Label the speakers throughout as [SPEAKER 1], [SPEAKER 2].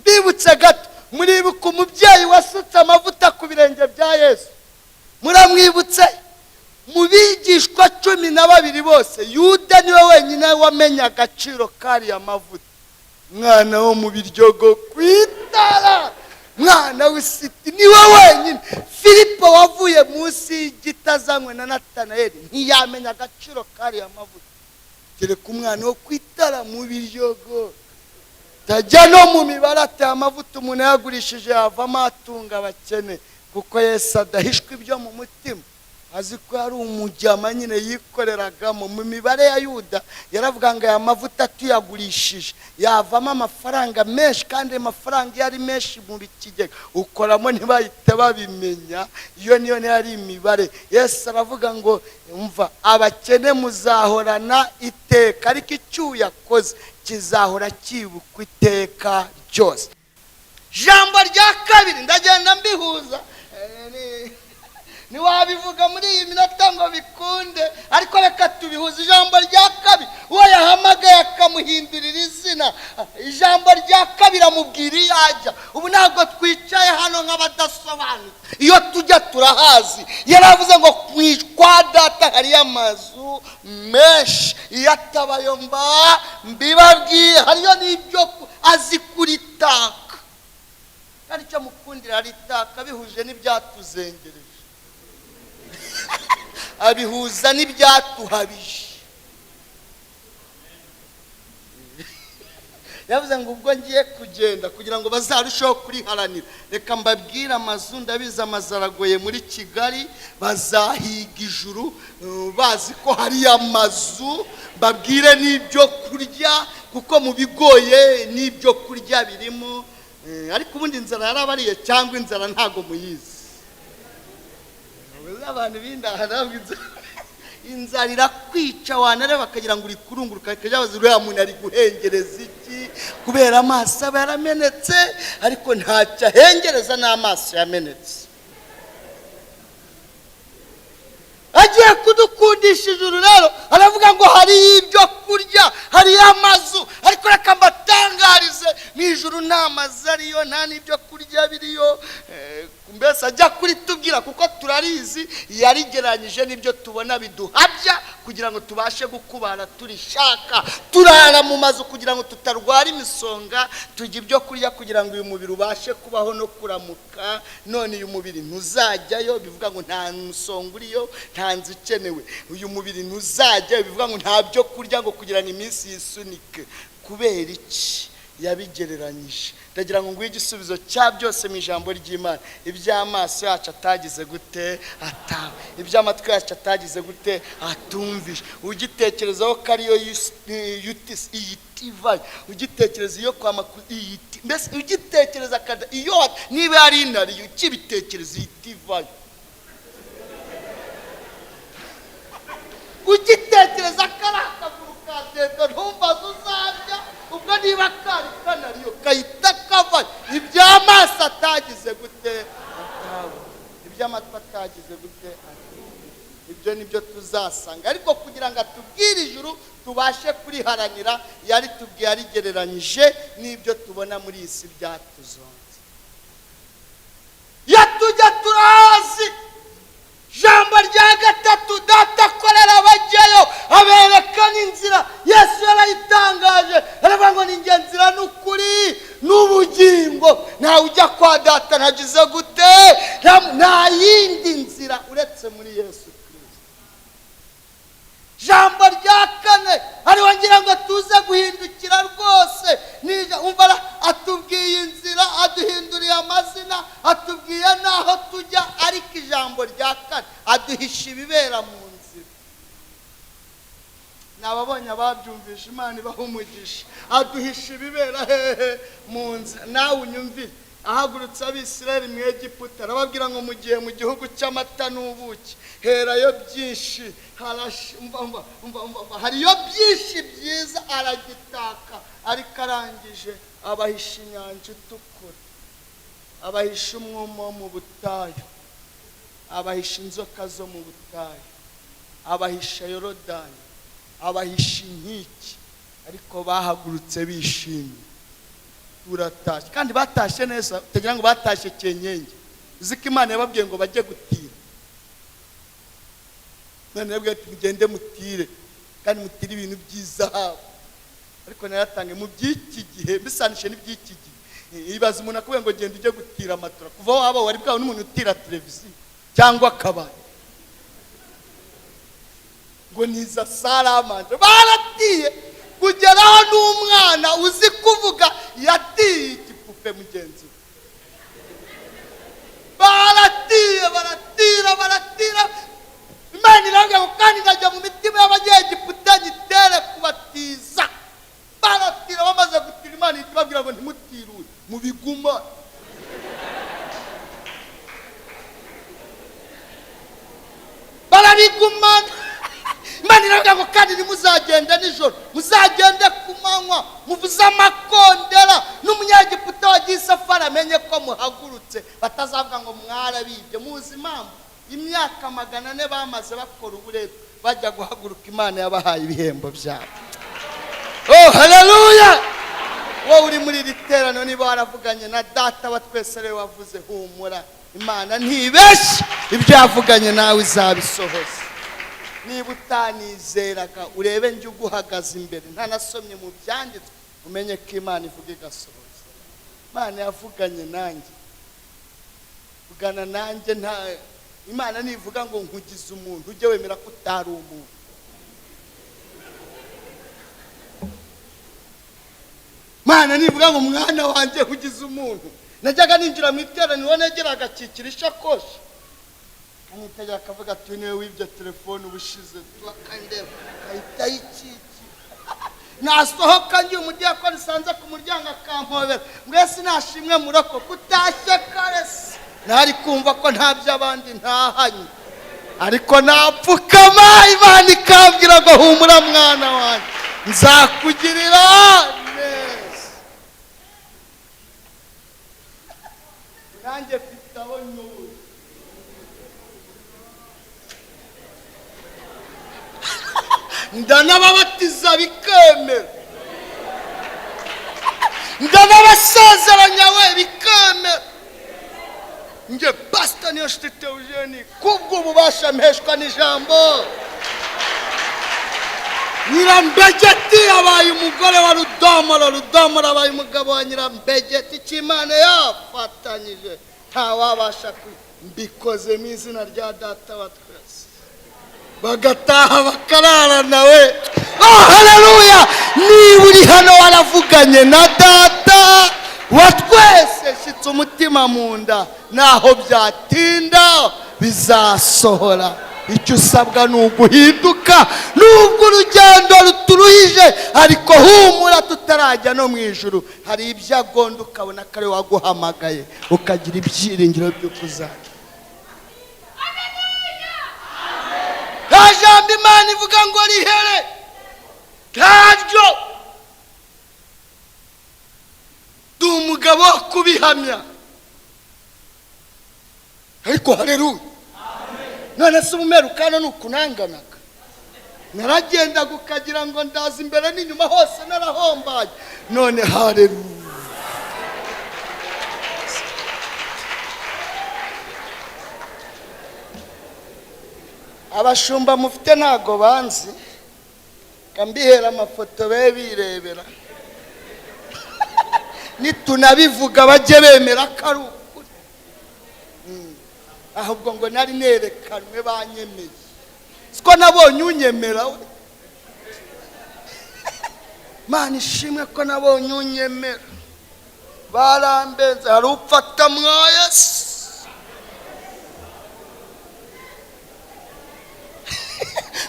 [SPEAKER 1] Bibutse gato, muribuka umubyeyi wasutse amavuta ku birenge bya Yesu? Muramwibutse? Mu bigishwa 12 bose, Yuda niwe wenyine wamenye agaciro kari amavuta. Mwana wo mu biryogo kwitara, mwana w'isiti niwe wenyine. Filipo wavuye munsi y'igiti azanywe na Natanayeli ntiyamenya agaciro kari amavuta. Kereka umwana wo kwitara mu biryogo. Tajya no mu mibare ati amavuta umuntu yagurishije yavamo atunga abakene, kuko Yesu adahishwa ibyo mu mutima. Azi ko ari umujyama nyine yikoreragamo. Mu mibare ya Yuda yaravuga ngo aya mavuta tuyagurishije yavamo amafaranga menshi, kandi amafaranga yari menshi mu bikigega ukoramo ntibahite babimenya. Iyo niyo yari imibare. Yesu aravuga ngo umva, abakene muzahorana iteka, ariko icyo yakoze kizahora kibukwa iteka ryose. Jambo rya kabiri ndagenda mbihuza, niwabivuga muri iyi minota ngo bikunde, ariko reka tubihuze. Ijambo rya kabiri, uwo yahamagaye akamuhindurira izina, ijambo rya kabiri amubwira iyo ajya. Ubu ntabwo twicaye hano nk'abadasobanutse, iyo tujya turahazi. Yaravuze ngo kwa data hari amazu menshi, iyo atabayo mba mbibabwiye. Hariyo n'ibyo azi kuritaka, kandi icyo mukundira aritaka bihuje n'ibyatuzengereje, abihuza n'ibyatuhabije. Yavuze ngo ubwo ngiye kugenda kugira ngo bazarusheho kuriharanira, reka mbabwire amazu. Ndabizi amazu aragoye muri Kigali, bazahiga ijuru bazi ko hari amazu. Mbabwire n'ibyo kurya, kuko mu bigoye n'ibyo kurya birimo. Ariko ubundi inzara yarabariye cyangwa inzara ntago muyizi? Abantu bindaha ntabwo inzara irakwica, wanareba bakagira ngo uri kurunguruka, kajabaza uriya muntu ari guhengereza iki, kubera amaso aba yaramenetse, ariko ntacyo ahengereza n'amaso yamenetse. Agiye kudukundisha ijuru rero, aravuga ngo hari ibyo kurya, hari amazu. Ariko reka mbatangarize, mu ijuru nta mazu ariyo, nta n'ibyo kurya biriyo. Mbese ajya kuri tubwira, kuko turarizi, yarigeranyije n'ibyo tubona biduhabya kugira ngo tubashe gukubara turishaka. Turara mu mazu kugira ngo tutarwara imisonga, tujya ibyo kurya kugira ngo uyu mubiri ubashe kubaho no kuramuka. None uyu mubiri ntuzajyayo, bivuga ngo nta musonga uriyo, nta nzi ikenewe. Uyu mubiri ntuzajyayo, bivuga ngo nta byo kurya ngo kugira ngo iminsi yisunike. Kubera iki? Yabigereranyije. Ndagira ngo nguhe igisubizo cya byose mu ijambo ry'Imana. Iby'amaso yacu atagize gute? Atawe. Iby'amatwi yacu atagize gute? Atumvishe. Ugitekerezaho ko ariyo iyitivayo, ugitekereza iyo kwa makuru iyiti, mbese ugitekereza kada iyo niba ari intari ukibitekereza iyitivayo. Ugitekereza karakaguru kateka ntumbaza uzarya, ubwo niba kari kanariyo kayita kava. Iby'amaso atagize gute? Atawe. Iby'amatwi atagize gute? Ibyo nibyo tuzasanga. Ariko kugira ngo atubwire ijuru tubashe kuriharanira, yari tubwiye arigereranyije n'ibyo tubona muri iyi si byatuzonze. Yatujya turazi. Jambo rya gatatu, data akorera abajyayo abereka n'inzira. Yesu yarayitangaje, aravuga ngo ni njye nzira n'ukuri n'ubugingo, ntawe ujya kwa data ntagize gute? Nta yindi nzira uretse muri Yesu Kristo. Jambo rya kane, ariho ngira ngo tuze guhindukira rwose. Umva atubwiye inzira, aduhinduriye amazina, atubwiye naho tujya. Ariko ijambo rya kane, aduhisha ibibera mu nzira. Nababonye ababyumvisha, Imana ibaha umugisha. Aduhisha ibibera hehe? Mu nzira. Nawe unyumvire, ahagurutse Abisirayeli mu Egiputa, arababwira ngo mugiye mu gihugu cy'amata n'ubuki, herayo byinshi, hariyo byinshi byiza, aragitaka. Ariko arangije abahisha inyanja itukura, abahisha umwuma wo mu butayu, abahisha inzoka zo mu butayu, abahisha turatashye kandi batashye neza, utagira ngo batashye Kenyenge. Uziko Imana yababwiye ngo bajye gutira. None yabwiye ati mugende mutire kandi mutire ibintu by'izahabu. Ariko naratange mu by'iki gihe bisanishe n'iby'iki gihe. Ibaza umuntu akubwiye ngo genda ujye gutira amatora, kuva waba wari bwawe n'umuntu utira televiziyo cyangwa akabari ngo niza salamanje. Baratiye kugeraho n'umwana uzi kuvuga yatiye igipupe mugenzi we. Baratira Imana irangira ngo kandi najya mu mitima y'abanyegiputa gitere kubatiza. Baratira bamaze gutira, Imana itubabwira ngo ntimutirure mu biguma. Barabigumana. Imana irangira ngo kandi ntimuzagende nijoro, muzagende ku manywa muvuze amakondera, n'umunyegiputa wagiye isafari amenye ko muhagurutse, batazavuga ngo mwarabibye. Muzi impamvu imyaka 400 bamaze bakora uburetwa bajya guhaguruka, Imana yabahaye ibihembo byabo. Oh haleluya! Wowe uri muri iri terano niba waravuganye na data wa twese ariwe wavuze humura, Imana ntibeshye, ibyo yavuganye nawe izabisohoza. Niba utanizeraga urebe njye uguhagaze imbere, ntanasomye mu byanditswe, umenye ko Imana ivuga igasohoza. Imana yavuganye nanjye, ugana nanjye. Nta Imana nivuga ngo nkugize umuntu ujye wemera ko utari umuntu. Imana nivuga ngo mwana wanjye nkugize umuntu, najyaga ninjira mu iteraniro negeraga akikira ishakoshi, amwitegera akavuga ati niwe wibye telefone ubushize, akandeba ahita yikiki. Nasohoka ngiye umudiyakoni sanze ku muryango akampobera, mwese nashimwe murako kutashye karese. Nari kumva ko nta by'abandi ntahanye, ariko napfukama, Imana ikambwira ngo humura mwana wanjye, nzakugirira neza. Nanjye mfitaho nyubu. Ndanababatiza bikemera, ndanabasezeranya we bikemera. Nje Pastor Niyonshuti Theogene kubwo ububasha mpeshwa n'ijambo. Nyirambegeti yabaye umugore wa Rudomoro abaye umugabo wa Nyirambegeti. Cy'Imana yafatanyije ntawabasha mbikoze mu izina rya data wa twese. Bagataha bakarara nawe. Oh haleluya! Niba uri hano waravuganye na data wa twese, shitse umutima mu nda, naho byatinda bizasohora. Icyo usabwa ni uguhinduka, nubwo urugendo ruturuhije, ariko humura tutarajya no mu ijuru. Hari ibyagondo ukabona kare waguhamagaye, ukagira ibyiringiro byo kuzajya. Jambo Imana ivuga ngo rihere ntabyo. Ndi umugabo wo kubihamya, ariko haleluya. None se umumerukano nukunanganaga, naragendaga ukagira ngo ndaza imbere n'inyuma hose narahombaye. None haleluya. Abashumba mufite ntago banzi, kambihera amafoto be birebera. Nitunabivuga bajye bemera ko ari ukuri. Ahubwo ngo nari nerekanwe banyemeye, siko nabonye unyemera we. Mana ishimwe ko nabonye unyemera. Barambenze, hari upfata mwayese.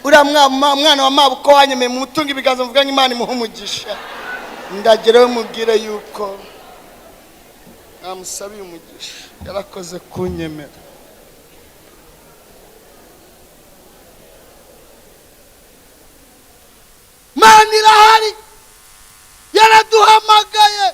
[SPEAKER 1] Uriya mwana wa mabuko wanyemeye mu mutunga ibiganza, mvuga ngo Imana imuhe umugisha. Ndagerewe mubwire yuko namusabiye umugisha, yarakoze kunyemera. Mana irahari, yaraduhamagaye,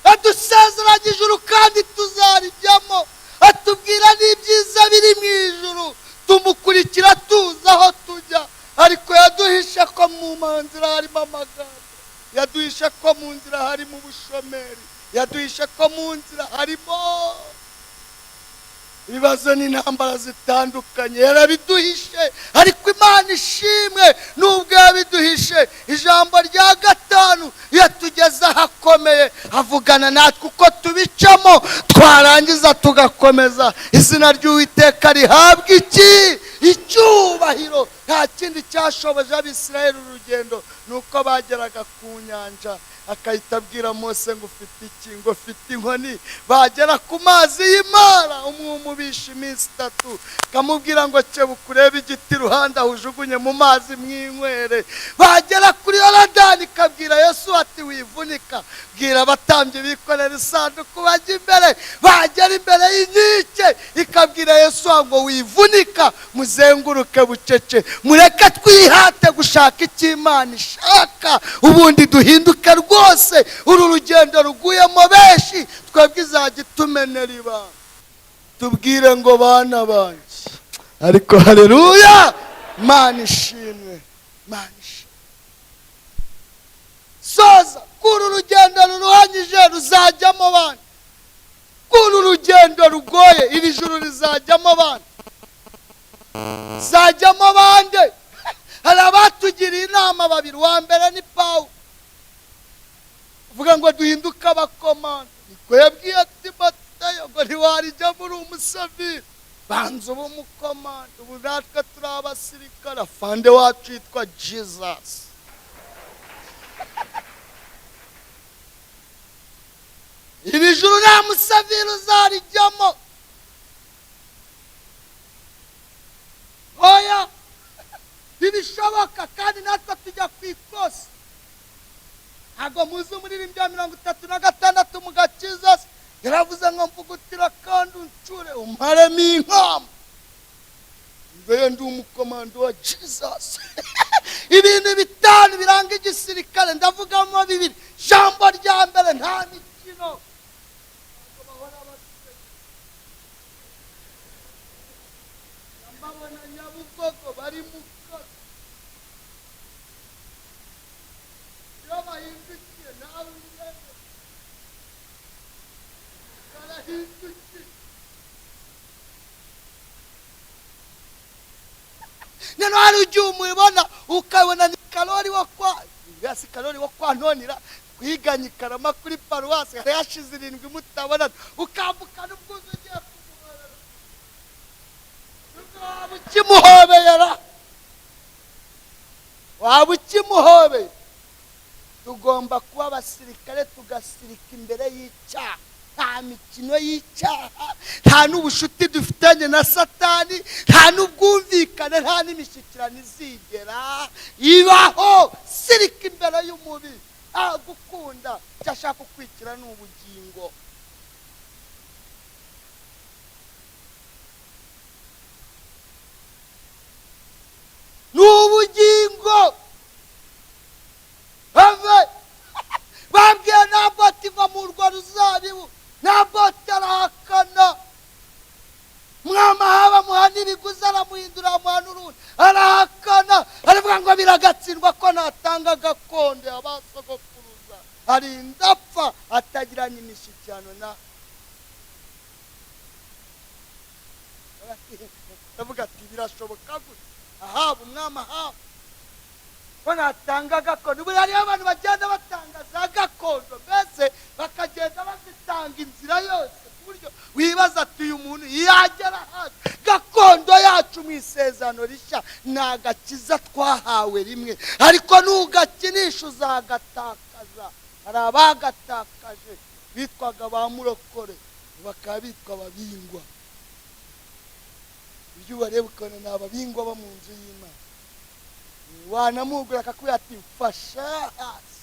[SPEAKER 1] adusezeranyije ijuru kandi tuzarijyamo, atubwira n'ibyiza biri mu ijuru. Tumukurikira tuza aho tujya, ariko yaduhishe ko mu nzira harimo amagambo, yaduhishe ko mu nzira harimo ubushomeri, yaduhishe ko mu nzira harimo ibibazo n'intambara zitandukanye, yarabiduhishe. Ariko Imana ishimwe, nubwo yabiduhishe, ijambo rya gatanu yatugeza ahakomeye, avugana natwe uko tubicamo, twarangiza tugakomeza. Izina ry'Uwiteka rihabwa icyubahiro. Nta kindi cyashoboje Abisirayeli urugendo, nuko bageraga ku nyanja, akahita abwira Mose ngo ufite iki? Ngo ufite inkoni. Bagera ku mazi y'Imara, umwuma ubisha iminsi 3, kamubwira ngo kebuka urebe igiti iruhande aho ujugunye mu mazi mwinywere. Bagera kuri Yorodani, kabwira Yesu ati wivunika, bwira abatambyi bikorera isanduku bajya imbere. Bagera imbere y'inkike, ikabwira Yesu ngo wivunika, muzenguruke bucece, mureke twihate gushaka icyo Imana ishaka, ubundi duhinduke rwose. Uru rugendo ruguyemo benshi, twebwe izajya itumenera ibanga, tubwire ngo bana banjye. Ariko haleluya, Imana ishimwe, Imana ishimwe. Soza kuru rugendo ruruhanyije ruzajyamo bana, kuru rugendo rugoye iri juru rizajyamo bana, zajyamo bande. Hari abatugiriye inama babiri, uwa mbere ni Pawulo, uvuga ngo duhinduke abakomanda. Niko yabwiye Timoteyo ngo ntiwarijyamo uri umusaviri, banza uba umukomanda. Ubu natwe turi abasirikare, afande wacu yitwa Jesus. Iri juru nta musaviri uzarijyamo. Oya, ntibishoboka, kandi natwe tujya ku ikosi. Ntabwo muzi umuririmbyi wa 36 mu gakiza yaravuze ngo mvugutira kandi uncure umparemo inkamba. Mbe ndi umukomando wa Jesus. Ibintu bitanu biranga igisirikare, ndavugamo 2. Jambo rya mbere, nta mikino. Mbabona Nyabugogo bari mu kazi, iyo bahindukiye nawe urebe barahindukiye. Neno hari igihe umubona ukabona ni Karoli wo kwa, ngasi Karoli wo kwa Ntonira, kwiganye Karama kuri paruwasi, hari hashize 7 mutabona, ukambuka n'ubwuzu ugiye ukimuhobera. Waba ukimuhobeye. Tugomba kuba abasirikare, tugasirika imbere y'icyaha. Nta mikino y'icyaha, nta n'ubushuti dufitanye na Satani, nta n'ubwumvikane, nta n'imishyikirano izigera ibaho. Sirika imbere y'umubiri, gukunda icyo ashaka kukwikira ni ubugingo. N'ubugingo have babwiye Naboti va mu rwa ruzabibu. Naboti arahakana, mwama haba muhana ibiguzi, aramuhindura amuhana urundi, arahakana. Aravuga ngo biragatsindwa ko natanga gakondo y'abasogokuruza, arinda apfa atagiranye imishyikirano na. Aravuga ati birashoboka gute? Ahaba umwami ahaba ko natanga gakondo. Ubu hariho abantu bagenda batanga za gakondo, mbese bakagenda bazitanga inzira yose, ku buryo wibaza ati uyu muntu yagera hasi. Gakondo yacu mu isezerano rishya ni agakiza twahawe rimwe, ariko nugakinisha uzagatakaza. Hari abagatakaje bitwaga ba murokore, bakaba bitwa ababingwa. Ibyo bareba ukabona ni ababingwa bo mu nzu y'Imana. Wanamugura akakubwira ati mfasha hasi.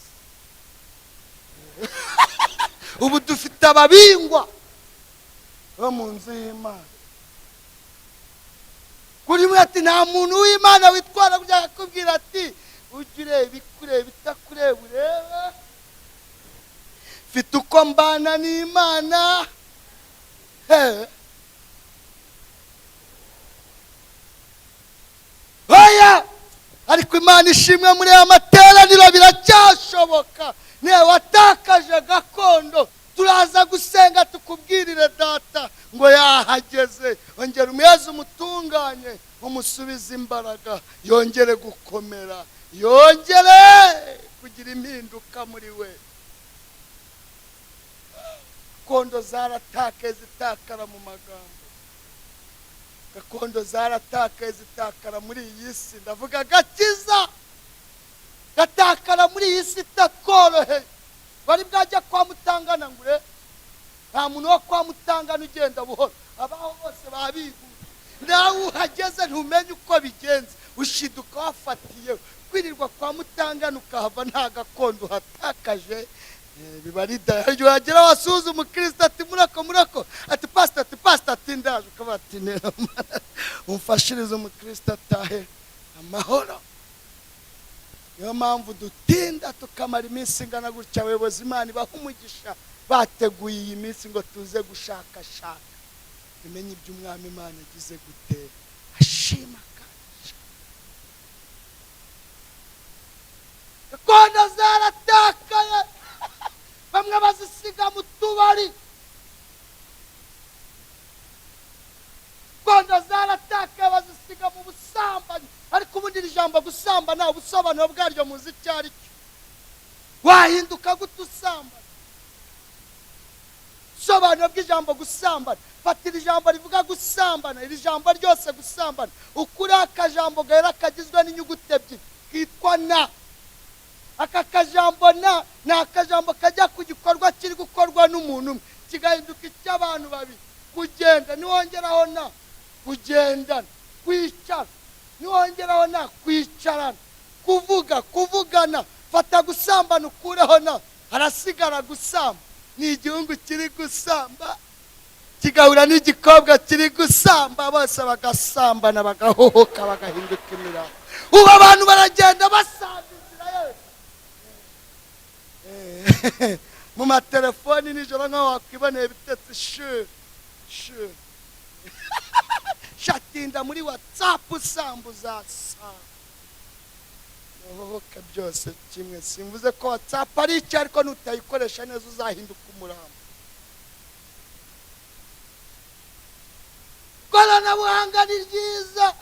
[SPEAKER 1] Ubu dufite ababingwa bo mu nzu y'Imana. Kuri mwe ati nta muntu w'Imana witwara kujya akakubwira ati ujye ureba ikureba itakureba urebe. Mfite uko mbana n'Imana. Oya, ariko Imana ishimwe, muri aya materaniro biracyashoboka. Niwe watakaje gakondo, turaza gusenga tukubwirire data ngo yahageze, ongera umwezi umutunganye, umusubize imbaraga, yongere gukomera, yongere kugira impinduka muri we. Gakondo zaratakaye zitakara mu magambo, gakondo zaratakaye zitakara muri iyi si, ndavuga agakiza gatakara muri iyi si itakoroheye. Bari bwajya kwa Mutangana ngure, nta muntu wo kwa Mutangana ugenda buhoro, abaho bose babihuye. Nawe uhageze ntumenye uko bigenze, ushiduka wafatiye. Kwirirwa kwa Mutangana ukahava nta gakondo hatakaje, bibari dayo wagera wasuza umukristo ati murako ati pastor ati ndaje, ukaba ati umfashirize umukristo atahe amahoro. Niyo mpamvu dutinda tukamara iminsi ingana gutya. Abayobozi Imana ibaha umugisha, bateguye iyi minsi ngo tuze gushakashaka tumenye iby'umwami Imana agize gute ashima kaje. Gakondo zaratakaye, bamwe bazisiga mu tubari. Gakondo zaratakaye bazisiga mu busambanyi. Ariko ubundi iri jambo gusamba nta busobanuro bwaryo muzi icyo ari cyo. Wahinduka gute usambana? Sobanuro bw'ijambo gusambana, fata iri jambo rivuga gusambana, iri jambo ryose gusambana, ukuri akajambo gahera kagizwe n'inyuguti ebyiri kitwa na. Aka kajambo na ni akajambo kajya ku gikorwa kiri gukorwa n'umuntu umwe kigahinduka icy'abantu babiri. Kugenda niwongeraho na, kugendana, kwicara niwongeraho na, kwicarana, kuvugana. Fata gusambana ukureho na, harasigara gusamba. Ni igihungu kiri gusamba kigahura n'igikobwa kiri gusamba, bose bagasambana bagahohoka bagahinduka imiraba. Ubu abantu baragenda basamba inzira yose mu matelefoni nijoro nkaho wakwiboneye bitetse shu shatinda muri WhatsApp usambuza hohoka byose kimwe. Simvuze ko WhatsApp ari icyo, ariko nutayikoresha neza uzahinduka umurambo. Koranabuhanga ni ryiza.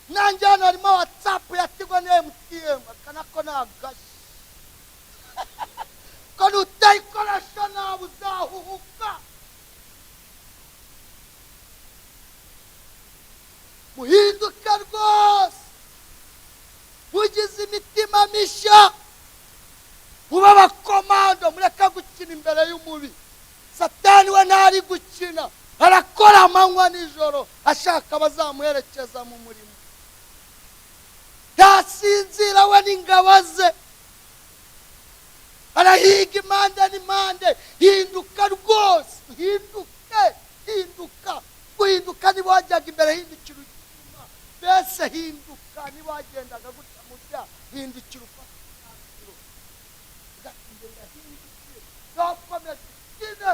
[SPEAKER 1] Nanjye hano harimo WhatsApp yatigwa na MTN, akanako nagashi ko nutayikoresha nawe uzahuhuka. Muhinduka rwose, mugize imitima mishya, muba abakomando, mureka gukina imbere y'umubi. Satani we ntari gukina, arakora amanywa nijoro ashaka abazamuherekeza mu murimo. Ntasinzira we n'ingabo ze, arahiga impande n'impande. Hinduka rwose, hinduka. Guhinduka niba wajyaga imbere, hindukira inyuma. Mbese hinduka niba wagendaga gutya mu byaha, hindukira ufata umwanzuro ugatinda hindukire ntukomeze ukine.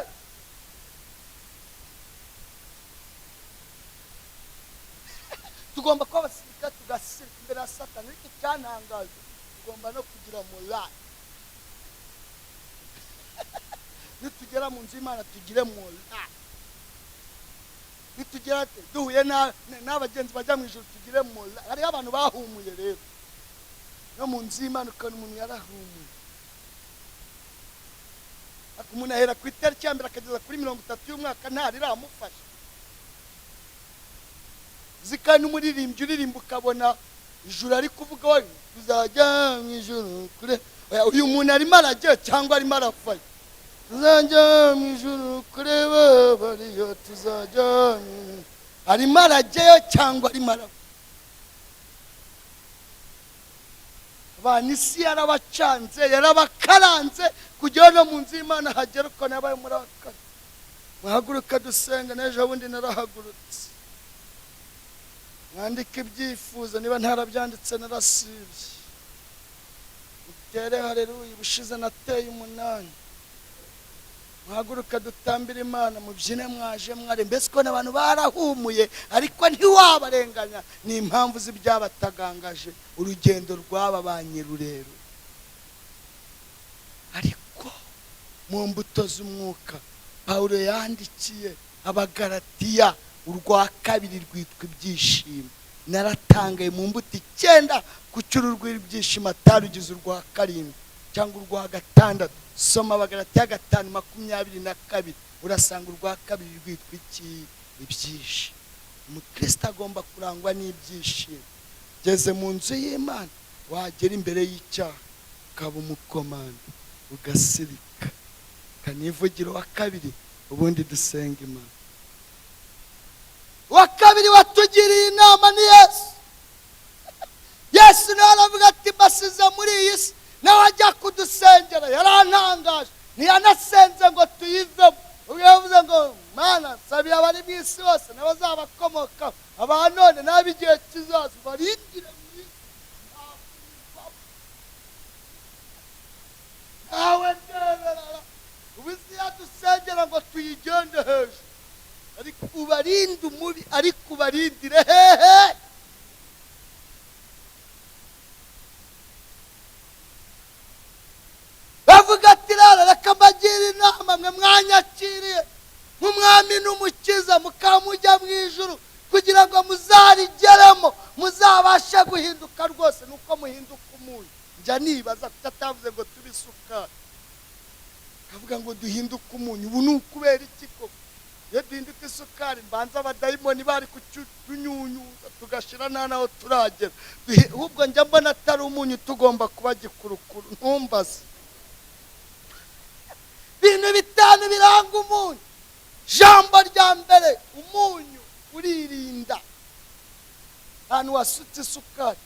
[SPEAKER 1] Tugomba kuba abasirikare tugasirika imbere ya Satani. Ariko icyantangaje, tugomba no kugira morale. Nitugera mu nzu y'Imana tugire morale. Nitugera duhuye n'abagenzi bajya mu ijuru tugire morale. Hariho abantu bahumuye rero no mu nzu y'Imana, ukabona umuntu yarahumuye. Umuntu ahera ku itariki ya mbere akageza kuri 30 y'umwaka ntariramufasha. Zikana umuririmbyi uririmba ukabona ijuru ari kuvuga we tuzajya mu ijuru kure. Uyu muntu arimo arajya cyangwa arimo arafaya? Tuzajya mu ijuru kureba bariyo, tuzajya arimo arajyayo cyangwa arimo arafaya? Abantu isi yarabacanze, yarabakaranze kugira no mu nzu y'Imana hagera uko nabaye muri akane. Muhaguruka dusenga. N'ejo bundi narahagurutse mwandika ibyifuzo, niba ntarabyanditse narasibye. Utere haleluya. Ubushize nateye 8. Muhaguruka dutambira Imana, mubyine mwaje mware. Mbese ko n'abantu barahumuye ariko ntiwabarenganya. Ni impamvu z'ibyabatagangaje urugendo rwaba banyirurero. Ariko mu mbuto z'umwuka. Pawulo yandikiye Abagalatiya urwa kabiri rwitwa ibyishimo. Naratangaye mu mbuto 9 kucyura urw'ibyishimo atarugize urwa karindwi cyangwa urwa gatandatu. Soma Abagalatiya 5:22 urasanga urwa kabiri rwitwa iki? Ibyishimo. Umukristo agomba kurangwa n'ibyishimo. Geze mu nzu y'Imana wagera imbere y'icyaha ukaba umukomando ugasirika. Kanivugiro wa kabiri ubundi dusenga Imana. Wa kabiri watugiriye inama ni Yesu. Yesu nawe aravuga ati basize muri iyi si, nawe ajya kudusengera. Yarantangaje, ntiyanasenze ngo tuyivemo. Ubwo yavuze ngo Mana sabiye abari mu isi bose n'abazabakomoka, aba none n'ab'igihe kizaza barindire mu isi. Nawe ndebera ubu isi yadusengera ngo tuyigende hejuru, ariko ubarinde umubi, ariko ubarindire hehe? Bavuga ati rero reka mbagire inama mwe mwanyakiriye nk'umwami n'umukiza, mukamujya mu ijuru kugira ngo muzarigeremo, muzabashe guhinduka rwose nuko muhinduka umunyu. Njya nibaza kuko atavuze ngo tube isukari, avuga ngo duhinduke umunyu. Ubu ni ukubera iki koko? Iyo duhinduka isukari mbanza abadayimoni bari kutunyunyuza tugashira nta naho turagera. Ahubwo njya mbona atari umunyu tugomba kuba gikurukuru. Ntumbaze ibintu 5 biranga umunyu. Jambo rya mbere, umunyu uririnda. Ahantu wasutse isukari,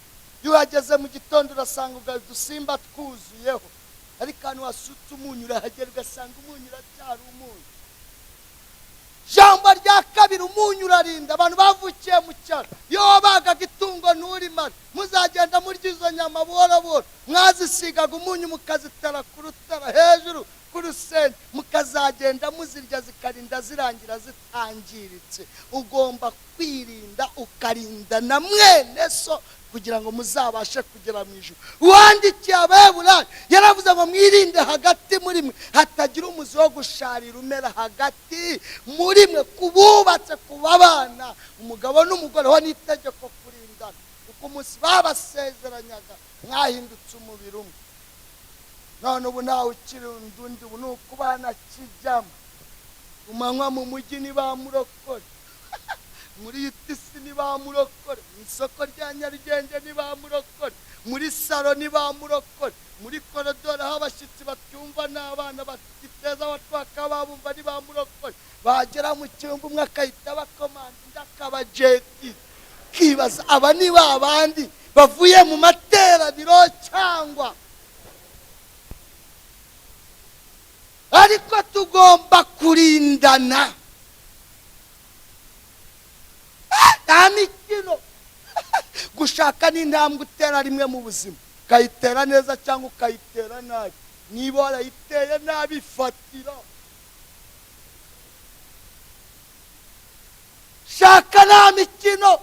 [SPEAKER 1] iyo uhageze mu gitondo urasanga udusimba twuzuyeho, ariko ahantu wasutse umunyu urahagera ugasanga umunyu uracyari umunyu. Jambo rya kabiri, umunyu urarinda. Abantu bavukiye mu cyaro, iyo wabagaga itungo nturimare, muzagenda murya izo nyama buhoro buhoro, mwazisigaga umunyu mukazitara ku rutara hejuru ku rusenge, mukazagenda muzirya zikarinda zirangira zitangiritse. Ugomba kwirinda ukarinda na mwene so kugira ngo muzabashe kugera mu ijuru. Uwandikiye Abaheburayo yaravuze ngo mwirinde hagati muri mwe hatagira umuzi wo gusharira umera hagati muri mwe, kububatse kubabana umugabo n'umugore ho n'itegeko kurindana, kuko umunsi babasezeranyaga mwahindutse umubiri umwe. None ubu nawe ukiri undi, ubu ni ukubana kijyamo. Umanywa mu mujyi ni ba murokore, muri Itisi ni ba murokore, mu isoko rya Nyarugenge ni ba murokore, muri salo ni ba murokore, muri korodoro aho abashyitsi batumva n'abana batiteza abatwaka babumva ni ba murokore. Bagera mu cyumba umwe akahita bakomanda undi akaba jeti. Kibaza aba ni ba bandi bavuye mu materaniro cyangwa? Ariko tugomba kurindana. Nta mikino. Gushaka ni intambwe utera rimwe mu buzima, ukayitera neza cyangwa ukayitera nabi. Niba warayiteye nabi fatira. Shaka nta mikino.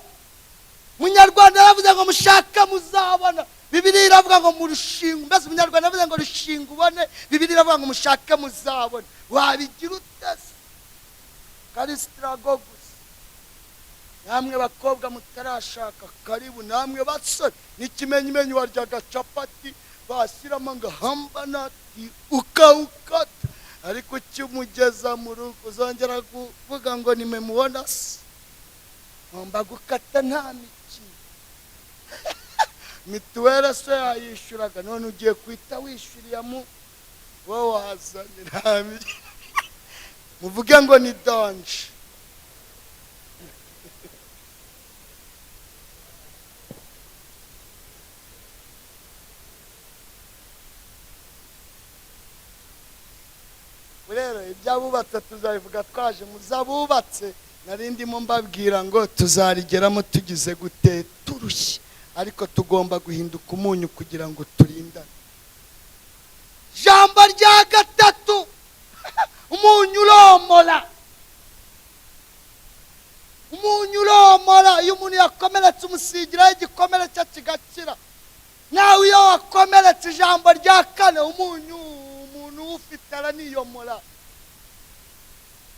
[SPEAKER 1] Munyarwanda yaravuze ngo mushaka muzabona. Bibiliya iravuga ngo murushinga. Mbese Munyarwanda yavuze ngo rushinga ubone, Bibiliya iravuga ngo mushake muzabone. Wabigira utese Karistrago gusa. Namwe bakobwa mutarashaka karibu, namwe basore n'ikimenyimenyi waryaga capati bashyiramo ngo hamba nati ukawukata, ariko ukimugeza mu rugo uzongera kuvuga ngo nimwe mubona se ngomba gukata nta mikino. Mituweli se yayishyuraga, none ugiye kwita wishyuriye mu wowe wazanira muvuge ngo ni danje. Rero ibyabubatse tuzabivuga twaje muzabubatse. Narindimo mbabwira ngo tuzarigeramo tugize gute turushye, ariko tugomba guhinduka umunyu kugira ngo turindane. Jambo rya gatatu, umunyu uromora. Umunyu uromora. Iyo umuntu yakomeretse umusigiraho igikomere cye kigakira. Nawe iyo wakomeretse, ijambo rya kane, umunyu umuntu ufite araniyomora.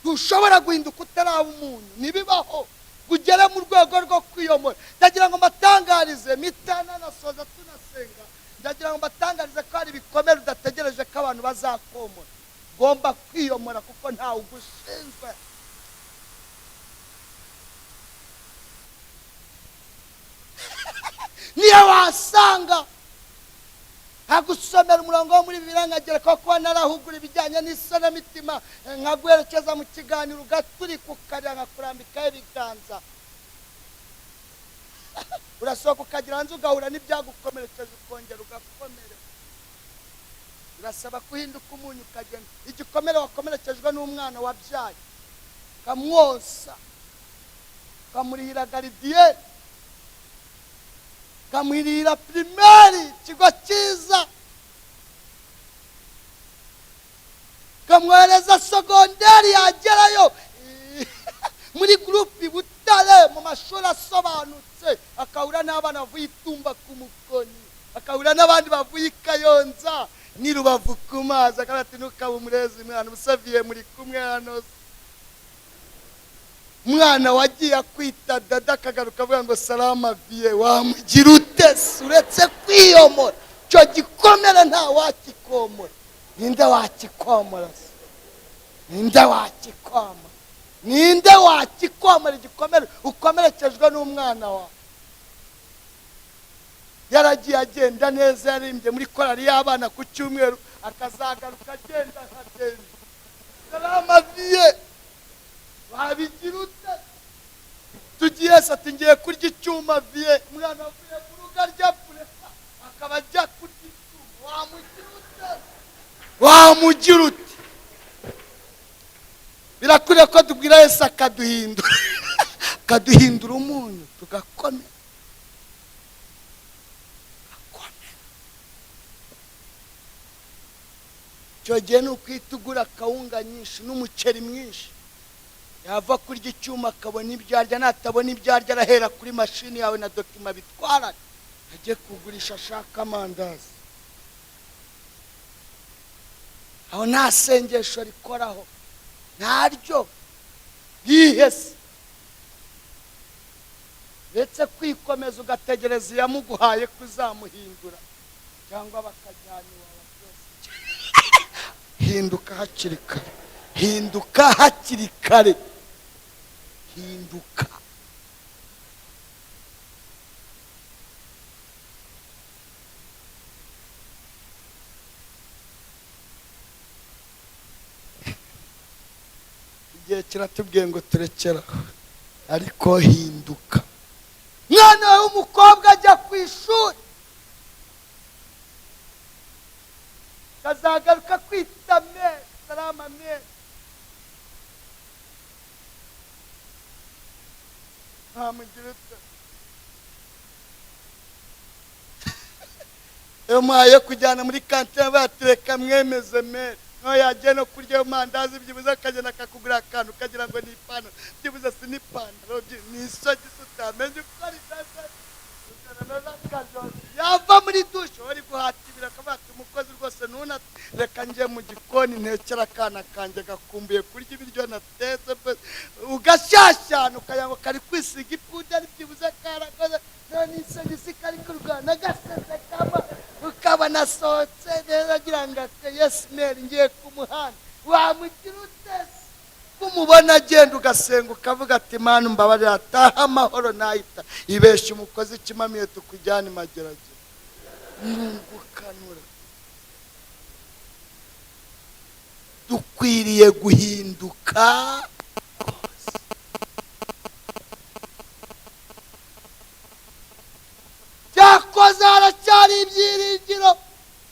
[SPEAKER 1] Ntushobora guhinduka utaraba umuntu, ntibibaho ugere mu rwego rwo kwiyomora. Ndagira ngo mbatangarize mitana nasoza tunasenga, ndagira ngo mbatangarize ko hari ibikomere udategereje ko abantu bazakomora. Ugomba kwiyomora kuko ntawe ugushinzwe. Niyo wasanga hagusomera umurongo wo muri Bibiliya nkagera ko kuba narahugura ibijyanye n'isanamitima, nkaguherekeza mu kiganiro ugaturika ukarira nkakurambikaho ibiganza, urasohoka ukagira hanze ugahura n'ibyagukomerekeje ukongera ugakomera. Birasaba kuhinduka umunyu ukagenda. Igikomere wakomerekejwe n'umwana wabyaye ukamwosa, ukamurihira garidiyeri, ukamurihira pirimeri ikigo cyiza, ukamwohereza sogonderi yagerayo muri gurupe Butare mu mashuri asobanutse, akahura n'abana bavuye Itumba ku Mukoni, akahura n'abandi bavuye i Kayonza ni Rubavu ku mazi, akaba ati ntukaba umurezi mwana umusaviye muri kumwe hano. Mwana wagiye akwita dada akagaruka avuga ngo salama vie, wamugira ute uretse kwiyomora? Cyo gikomera nta wakikomora. Ninde wakikomora? Ninde wakikomora? Ninde wakikomora igikomere ukomerekejwe n'umwana wawe? Yaragiye agenda neza, yarimbye muri korali y'abana ku cyumweru, akazagaruka agenda nkagenda. Salama vie, wabigira ute? Tugiye ati ngiye kurya icyuma vie, mwana avuye mu rugo arya puresa akaba ajya kurya icyuma. Wamugira ute? Wamugira ute? Birakwiye ko tubwira Yesu akaduhindura akaduhindura umuntu tugakomera. Icyo gihe ni ukwitugura akawunga nyinshi n'umuceri mwinshi, yava kurya icyuma akabona ibyo arya, natabona ibyo arya arahera kuri mashini yawe na dokima bitwara ajye kugurisha ashaka amandazi. Aho nta sengesho rikoraho, ntaryo yihese, ndetse kwikomeza ugategereza iyamuguhaye kuzamuhindura cyangwa bakajyana iwawe. Hinduka hakiri kare, hinduka hakiri kare, hinduka. Igihe kiratubwiye ngo turekeraho, ariko hinduka. Mwana w'umukobwa ajya ku ishuri, kazagaruka kwita mere, salama mere. Ntamugira ute? Iyo muhaye kujyana muri kantine batureka mwemeze mere, no yagiye no kurya amandazi byibuze akagenda akakugura akantu ukagira ngo ni ipantaro, byibuze si n'ipantaro, ni isogisi utamenye uko ari dada. Yava muri dushe wari guhatibira akavuga ati umukozi rwose nuna reka njye mu gikoni ntekera akana kanjye gakumbuye kurya ibiryo natetse, ugashyashyana ukagira ngo kari kwisiga ipuderi byibuze karakoze, none isogisi kari kurwana gaseze kaba ukaba nasohotse neza agira ngo Yesu meri ngiye ku muhanda. Wamugira ute? Kumubona agenda ugasenga ukavuga ati Mana mbabarira, ataha amahoro nahita ibeshya umukozi ikimamiye tukujyana imageragere. Nungukanura. Dukwiriye guhinduka. Cyakoze haracyari ibyiringiro.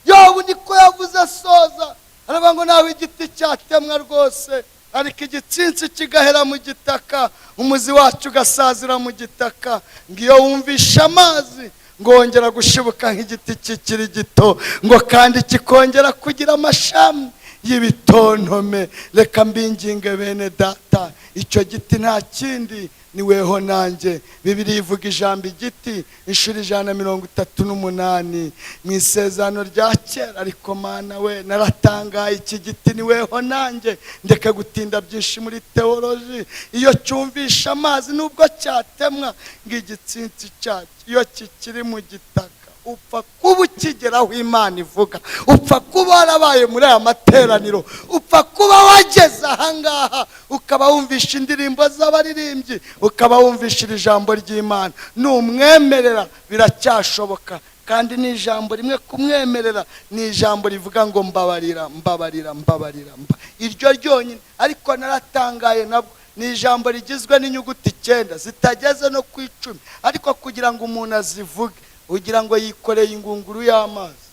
[SPEAKER 1] Yobu niko yavuze asoza, aravuga ngo nawe igiti cyatemwa rwose, ariko igitsinsi kigahera mu gitaka, umuzi wacu ugasazira mu gitaka. Ngiyo wumvisha amazi ngongera gushibuka nk'igiti kikiri gito, ngo kandi kikongera kugira amashami y'ibitontome. Reka mbinginge bene data, icyo giti nta kindi niweho nanjye. Bibiliya ivuga ijambo igiti inshuro 138 mu isezerano rya kera. Ariko Mana we, naratangaye, iki giti niweho nanjye. Ndeka gutinda byinshi muri teoloji. Iyo cyumvisha amazi nubwo cyatemwa ng'igitsinsi cyacyo, iyo kikiri mu gitaka upfa kuba ukigeraho Imana ivuga, upfa kuba warabaye muri aya materaniro, upfa kuba wageze ahangaha ukaba wumvisha indirimbo z'abaririmbyi, ukaba wumvisha iri jambo ry'Imana. Numwemerera biracyashoboka, kandi ni ijambo rimwe kumwemerera, ni ijambo rivuga ngo mbabarira mbabarira mbabarira. Iryo ryonyine. Ariko naratangaye nabwo, ni ijambo rigizwe n'inyuguti 9 zitageze no ku 10, ariko kugira ngo umuntu azivuge ugira ngo yikoreye ingunguru y'amazi.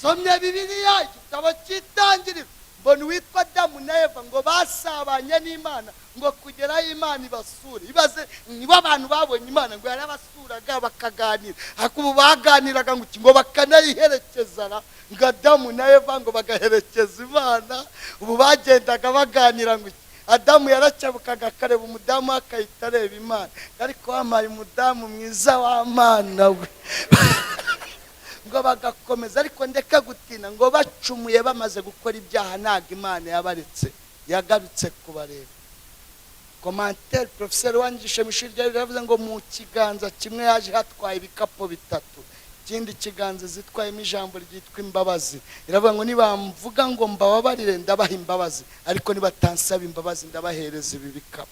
[SPEAKER 1] Somye Bibiliya igitabo cy'Itangiriro, mbona uwitwa Adamu na Eva ngo basabanye n'Imana ngo kugeraho Imana ibasure. Ibaze niba abantu babonye Imana ngo yarabasuraga bakaganira, akubu baganiraga ngo bakanayiherekezana, ngo Adamu na Eva ngo bagaherekeza Imana. Ubu bagendaga baganira ngo Adamu yaracyabukaga akareba umudamu akahita areba Imana. Ariko wamaye umudamu mwiza w'Amana we ngo bagakomeza. Ariko ndeka gutina, ngo bacumuye bamaze gukora ibyaha ntago Imana yabaretse, yagarutse kubareba. Commentaire professeur wangishe mishiri yavuze ngo mu kiganza kimwe yaje hatwaye ibikapo bitatu, ikindi kiganza zitwayemo ijambo ryitwa imbabazi. Iravuga ngo nibamvuga ngo mbababarire ndabaha imbabazi, ariko nibatansaba imbabazi ndabahereza ibi bikapo.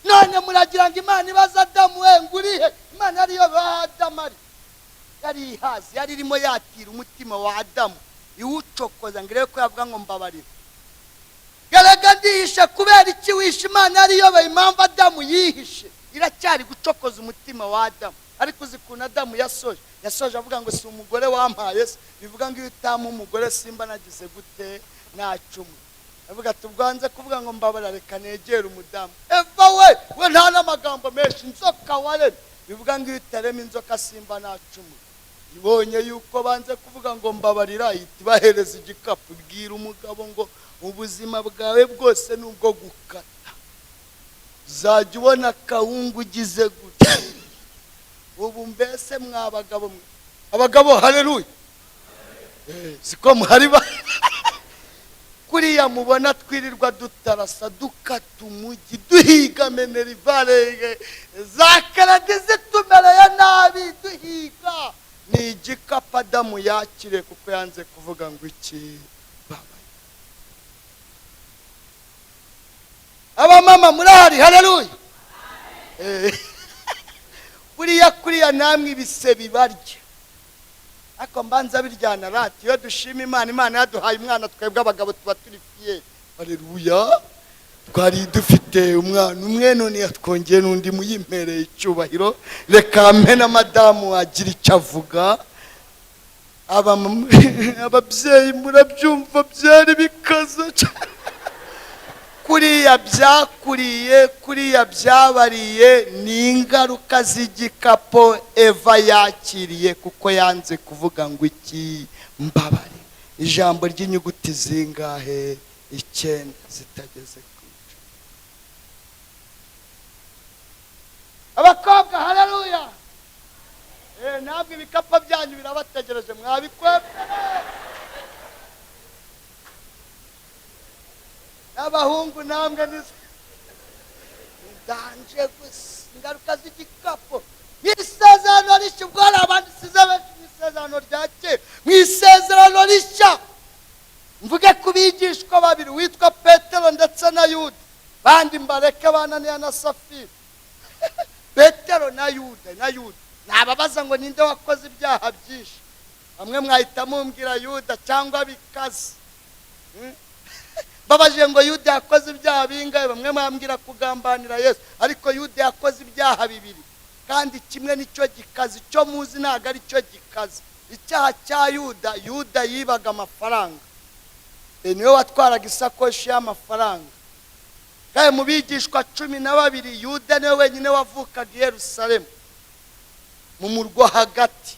[SPEAKER 1] None muragira ngo Imana ibaza Adamu we ngurihe? Imana ariyo ba Adamu yari ihazi, yari irimo yatira umutima wa Adamu iwucokoza ngo irebe ko yavuga ngo mbabarire. Garaga ndihishe kubera iki wishe? Imana ariyo ba impamvu Adamu yihishe, iracyari gucokoza umutima wa Adamu. Ariko uzikuna Adamu yasoje avuga ngo si umugore wampaye se, bivuga ngo iyo utamu umugore simba nagize gute nacumu. Avuga tubwanze kuvuga ngo mbabara reka negera umudamu. Eva we nta n'amagambo menshi, inzoka ware, bivuga ngo iyo utarema inzoka simba nacumu. Ibonye yuko banze kuvuga ngo mbabarira, itibahereza igikapu, bwira umugabo ngo ubuzima bwawe bwose nubwo gukata uzajya ubona kawungu ugize gute. Ubu mbese mwabagabo mwe, abagabo haleluya, siko muhari ba kuriya mubona twirirwa dutarasa dukata umujyi duhiga Minerivare za Karadizi tumereye nabi duhiga, ni igikapu Adamu yakire kuko yanze kuvuga ngo iki. Abamama murahari haleluya. Kuriya namwe ibise bibarya, ariko mbanza biryana rati. Iyo dushima Imana, Imana yaduhaye umwana, twebwe abagabo tuba turi fiye. Haleluya. Twari dufite umwana umwe, none yatwongeye n'undi muyimpereye icyubahiro. Reka mpe na madamu agira icyo avuga. Ababyeyi murabyumva byari bikaza cyane. Kuriya byakuriye, kuriya byabariye ni ingaruka z'igikapo Eva yakiriye kuko yanze kuvuga ngo iki mbabare. Ijambo ry'inyuguti zingahe? 9 zitageze ku 10. Abakobwa haleluya. Ntabwo ibikapo byanyu birabategereje, mwabikwepere. Abahungu namwe ndanje gusa ingaruka z'igikapo. Mwisezerano rishya, ubwo hari abandi size benshi mwisezerano rya kera, mwisezerano rishya mvuge kubigishwa babiri witwa Petero ndetse na Yuda, bandi mbareke bananiya na Safira. Petero na Yuda nababaza ngo ninde wakoze ibyaha byinshi? Bamwe mwahita mumbwira Yuda cyangwa bikaze. Babaje ngo Yuda yakoze ibyaha bingahe? Bamwe mwambwira kugambanira Yesu, ariko Yuda yakoze ibyaha bibiri, kandi kimwe nicyo gikaze. Cyo muzi ntago ari cyo gikaze. Icyaha cya Yuda yibaga amafaranga, niwe watwaraga isakoshi y'amafaranga. Kandi mu bigishwa 12 Yuda niwe wenyine wavukaga i Yerusalemu mu murwa hagati.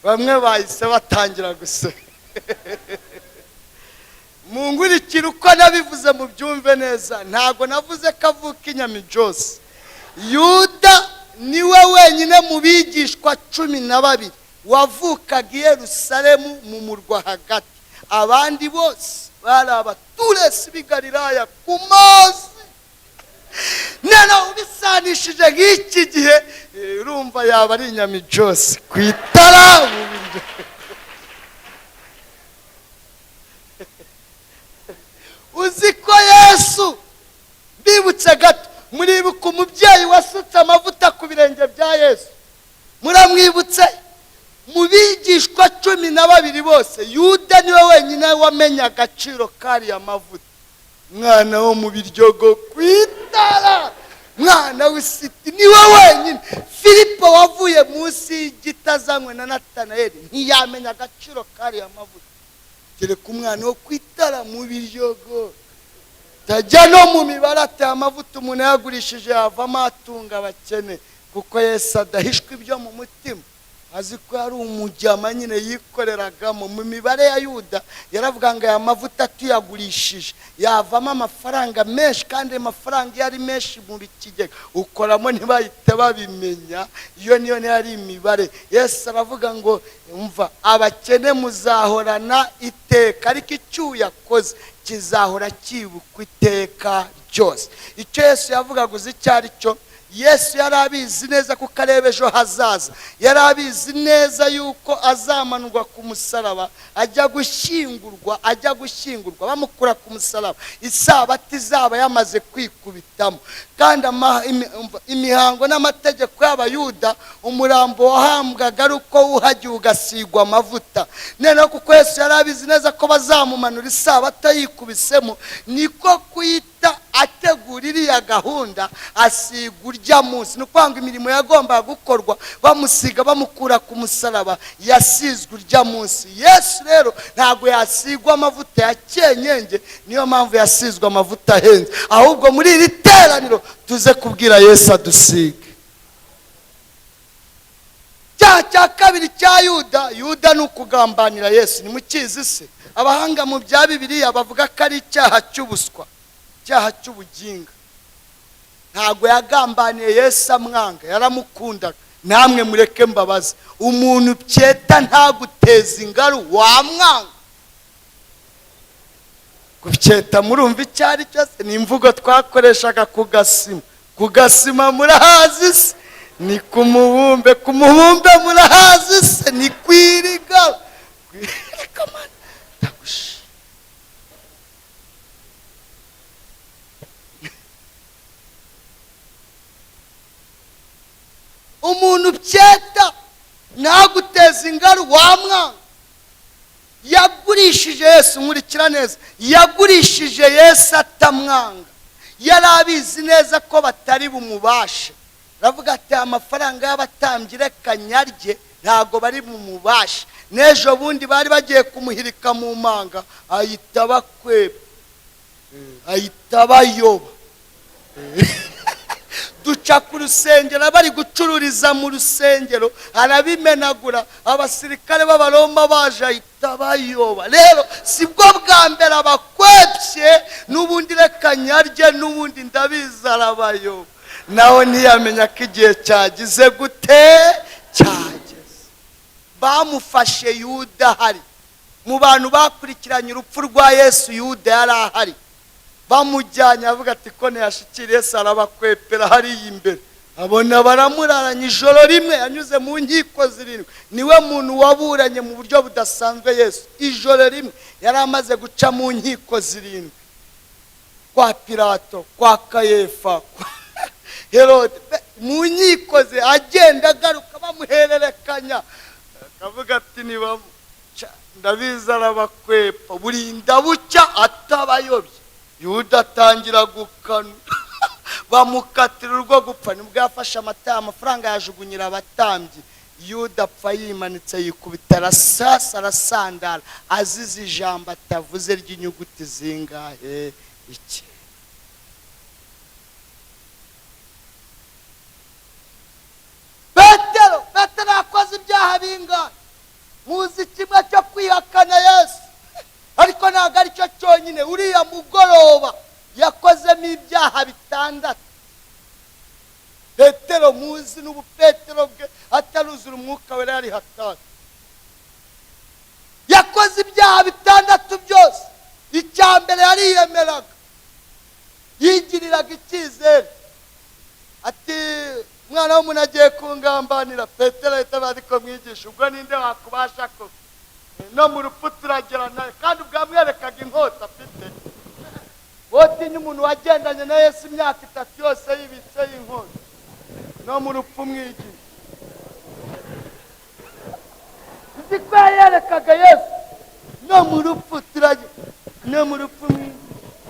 [SPEAKER 1] Bamwe bahise batangira guseka. mungurikire uko nabivuze mubyumve neza. Ntago navuze ko avuka inyama byose. Yuda niwe wenyine mu bigishwa 12 wavukaga i Yerusalemu mu murwa hagati. Abandi bose bari abaturesi b'i Galilaya ku mazi. Nena ubisanishije nk'iki gihe urumva yaba ari inyama byose ku itara mu biryo. Uzi ko Yesu bibutse gato, muribuka umubyeyi wasutse amavuta ku birenge bya Yesu? Muramwibutse? Mu bigishwa 12 bose Yuda niwe wenyine wamenye agaciro kari amavuta. Mwana wo mu biryogo kwitara, mwana w'isiti niwe wenyine. Filipo wavuye munsi y'igiti azanywe na Natanayeli ntiyamenya agaciro kari amavuta. Kereka umwana wo kwitara mu biryogo. Tajya no mu mibare ati amavuta umuntu yagurishije yavamo atunga abakene, kuko Yesu adahishwa ibyo mu mutima. Azi ko ari umujyama nyine yikoreragamo. Mu mibare ya Yuda yaravuga ngo aya mavuta tuyagurishije yavamo amafaranga menshi, kandi amafaranga yari menshi mu bikigega ukoramo ntibahite babimenya. Iyo niyo yari imibare. Yesu aravuga ngo umva, abakene muzahorana iteka, ariko icyo yakoze kizahora kibukwa iteka ryose. Icyo Yesu yavugaga uzi icyo ari cyo? Yesu yari abizi neza kuko areba ejo hazaza. Yari abizi neza yuko azamanurwa ku musaraba, ajya gushyingurwa bamukura ku musaraba, isabato izaba yamaze kwikubitamo. Kandi imihango n'amategeko y'Abayuda, umurambo wahambwaga ari uko wuhagiye ugasigwa amavuta. Noneho kuko Yesu yari abizi neza ko bazamumanura isabato yikubisemo, niko kuyita ategura iriya gahunda asiga urya munsi. Ni ukwanga imirimo yagombaga gukorwa bamusiga bamukura ku musaraba yasizwe urya munsi. Yesu rero ntago yasigwa amavuta ya cyenyenge, niyo mpamvu yasizwe amavuta ahenze. Ahubwo muri iri teraniro tuze kubwira Yesu adusige. Cya kabiri cya Yuda ni ukugambanira Yesu. Ni mukizi se? Abahanga mu bya Bibiliya bavuga ko ari icyaha cy'ubuswa, icyaha cy'ubuginga. Ntago yagambaniye Yesu amwanga, yaramukundaga. Namwe mureke mbabaze, umuntu byeta ntaguteza ingaru wamwanga? Kubyeta murumva icyo ari cyo se? Ni imvugo twakoreshaga kugasima murahazi se? Ni kumubumbe murahazi se? Ni kwiriga umuntu byeta ntaguteza ingaru wamwanga. Yagurishije Yesu, nkurikira neza, yagurishije Yesu atamwanga. Yari abizi neza ko batari bumubashe. Ravuga ati amafaranga y'abatambyi reka nyarye, ntago bari bumubashe. N'ejo bundi bari bagiye kumuhirika mu manga, ahita bakweba, ahita bayoba. Duca ku rusengero, bari gucururiza mu rusengero, arabimenagura. Abasirikare b'Abaroma baje, ahita bayoba. Rero sibwo bwa mbere abakwebye, n'ubundi reka nyarye, n'ubundi ndabizi arabayoba. Nawe ntiyamenya ko igihe cyagize gute? Cyageze. Bamufashe Yuda hari mu bantu bakurikiranye urupfu rwa Yesu. Yuda yari ahari. Bamujyanye avuga ati ko ntiyashikira Yesu, arabakwepera hariya imbere. Abona baramuraranye ijoro rimwe, yanyuze mu nkiko 7. Niwe muntu waburanye mu buryo budasanzwe Yesu. Ijoro rimwe yari amaze guca mu nkiko 7, kwa Pilato, kwa Kayefa, Herode, mu nkiko ze agenda agaruka bamuhererekanya. Akavuga ati niba ndabizi arabakwepa, burinda bucya atabayobye. Yuda atangira gukana. Bamukatira urwo gupfa. Nibwo yafashe amafaranga yajugunyira abatambyi. Yuda apfa yimanitse yikubita arasandara, azize ijambo atavuze ry'inyuguti zingahe? Iki Petero yakoze ibyaha bingahe? Muzi kimwe cyo kwihakana Yesu, ariko ntabwo ari cyo cyonyine. nyine uriya mugoroba yakozemo ibyaha bitandatu. Petero muzi n'ubupetero bwe ataruzura umwuka wera yari hatari. Yakoze ibyaha bitandatu byose. Icya mbere yariyemeraga, yigiriraga icyizere ati mwana w'umuntu agiye kungambanira. Petero ahita badiko mwigisha, ubwo ninde wakubasha ko no mu rupfu turagerana, kandi ubwamwerekaga inkota afite. Wotinya umuntu wagendanye na Yesu imyaka 3 yose yibitse inkota, no mu rupfu mwigisha. Ndiko yerekaga Yesu no mu rupfu turagerana, no mu rupfu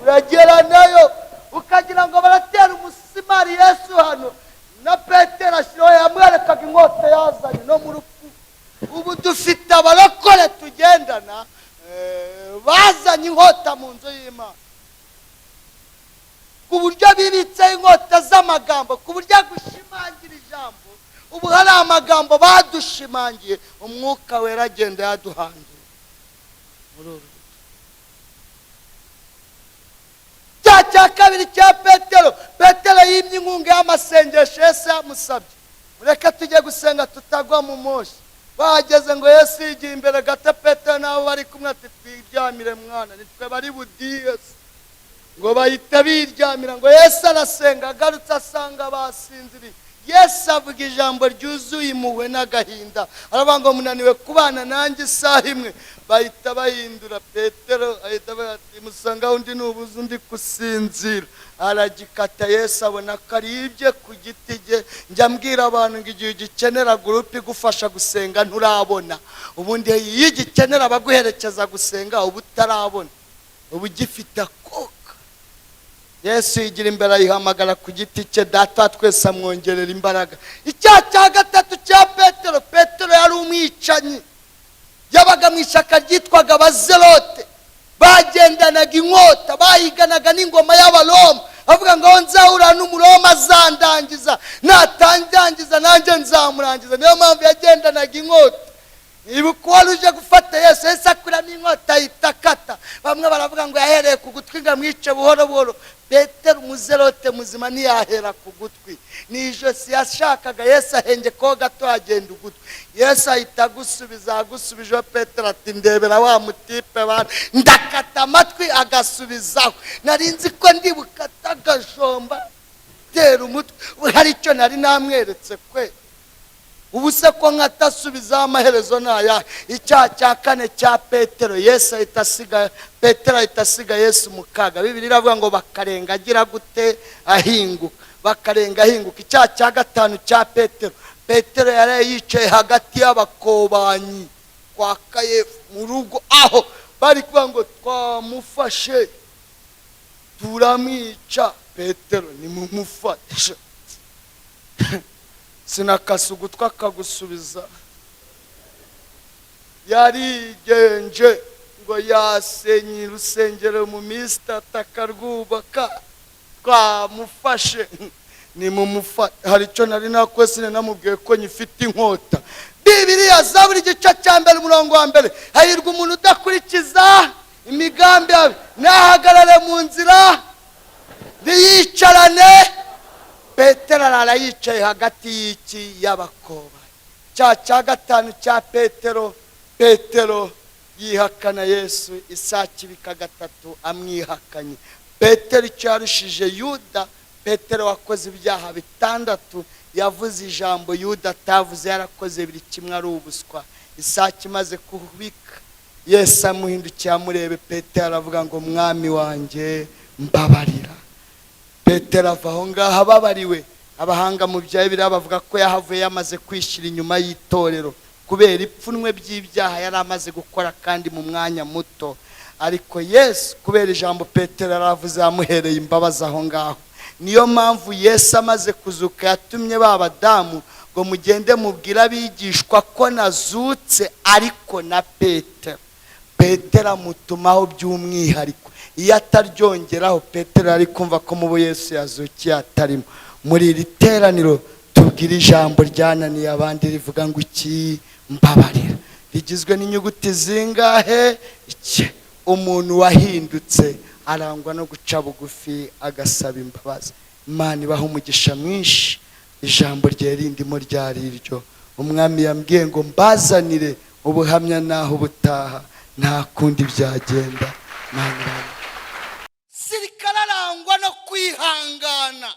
[SPEAKER 1] uragera nayo ukagira ngo baratera umusimari Yesu hano. Na Petero ashiraho yamwerekaga inkota yazanye no mu rupfu. Ubu dufite abarokore tugendana bazanye inkota mu nzu y'Imana, ku buryo bibitse inkota z'amagambo, ku buryo gushimangira ijambo. Ubu hari amagambo badushimangiye, umwuka wera agenda yaduhangiye muri uru. Cya kabiri cya Petero, Petero yimye inkunga y'amasengesho Yesu yamusabye. Mureke tujye gusenga tutagwa mu moshi. Bageze ngo Yesu yigiye imbere gato, Petero nabo bari kumwe ati twiryamire mwana, nitwe bari budiyesi. Ngo bahita biryamira, ngo Yesu arasenga, agarutse asanga basinziriye. Yesu avuga ijambo ryuzuye impuhwe n'agahinda, aravuga ngo munaniwe kubana nanjye isaha imwe. Bahita bahindura. Petero ahita ati musanga undi nubuze undi kusinzira. Aragikata. Yesu abona ko ari ibye ku giti ge. Njya mbwira abantu ngo igihe ugikenera gurupe igufasha gusenga nturabona, ubundi iyo ugikenera abaguherekeza gusenga ubu utarabona, ubu ugifite akoka. Yesu yigira imbere ayihamagara ku giti cye, data twese amwongerera imbaraga. Icyaha cya gatatu cya Petero, Petero yari umwicanyi. Yabaga mu ishyaka ryitwaga Abazelote, bagendanaga inkota, bahiganaga n'ingoma y'Abaroma. Avuga ngo nzahura n'Umuroma azandangiza, natandangiza nanjye nzamurangiza. Niyo mpamvu yagendanaga inkota. Ibuka wari uje gufata Yesu, Yesu akuramo inkota yitakata. Bamwe baravuga ngo yahereye ku gutwi ngo amwice buhoro buhoro. Petero umuzelote muzima ntiyahera ku gutwi, ni ijosi yashakaga. Yesu ahenge ko gato agenda ugutwi. Yesu ahita agusubije. Petero ati ndebera wa mutipe bana, ndakata amatwi agasubizaho. Nari nzi ko ndi bukata agashomba tera umutwe, hari icyo nari namweretse kwe. Ubu se ko nkatasubiza amaherezo naya. Icyaha cya kane cya Petero, Yesu ahita asiga, Petero ahita asiga Yesu mu kaga. Bibiliya iravuga ngo bakarenga agira gute ahinguka, bakarenga ahinguka. Icyaha cya gatanu cya Petero, Petero yari yicaye hagati y'abakobanyi kwa Kayefa mu rugo, aho bari kuvuga ngo twamufashe turamwica. Petero nimumufashe. Sinakasa ugutwi akagusubiza. Yarigenje ngo yasenye urusengero mu minsi 3 akarwubaka. Twamufashe nimumufate. Hari icyo nari nakwese namubwiye ko nyifite inkota. Bibiliya Zaburi igice cya mbere umurongo wa mbere, hahirwa umuntu udakurikiza imigambi yawe, nahagarare mu nzira ntiyicarane. Petero arara yicaye hagati y'iki y'abakoba. Cya gatanu cya Petero, Petero yihakana Yesu, isakibika gatatu amwihakanye. Petero cyarushije Yuda. Petero wakoze ibyaha bitandatu, yavuze ijambo Yuda atavuze, yarakoze biri kimwe ari ubuswa. Isaki maze kubika, Yesu amuhindukiye amurebe. Petero aravuga ngo mwami wanjye mbabarira. Petero ava aho ngaho ababariwe. Abahanga mu bya Bibiliya bavuga ko yahavuye yamaze kwishyira inyuma y'itorero kubera ipfunwe by'ibyaha yari amaze gukora kandi mu mwanya muto. Ariko Yesu kubera ijambo Petero yaravuze yamuhereye imbabazi aho ngaho. Niyo mpamvu Yesu amaze kuzuka yatumye babadamu ngo mugende mubwira abigishwa ko nazutse, ariko na Petero amutumaho by'umwihariko. Iyo ataryongeraho Petero ari kumva ko mu bo Yesu yazukiye atarimo. Muri iri teraniro tubwira ijambo ryananiye abandi rivuga ngo iki? Mbabarira. Rigizwe n'inyuguti zingahe? umuntu wahindutse arangwa no guca bugufi agasaba imbabazi. Imana ibaha umugisha mwinshi. Ijambo rye rindimo ryari iryo. Umwami yambwiye ngo mbazanire ubuhamya naho butaha nta kundi byagenda. Sirikare arangwa no kwihangana,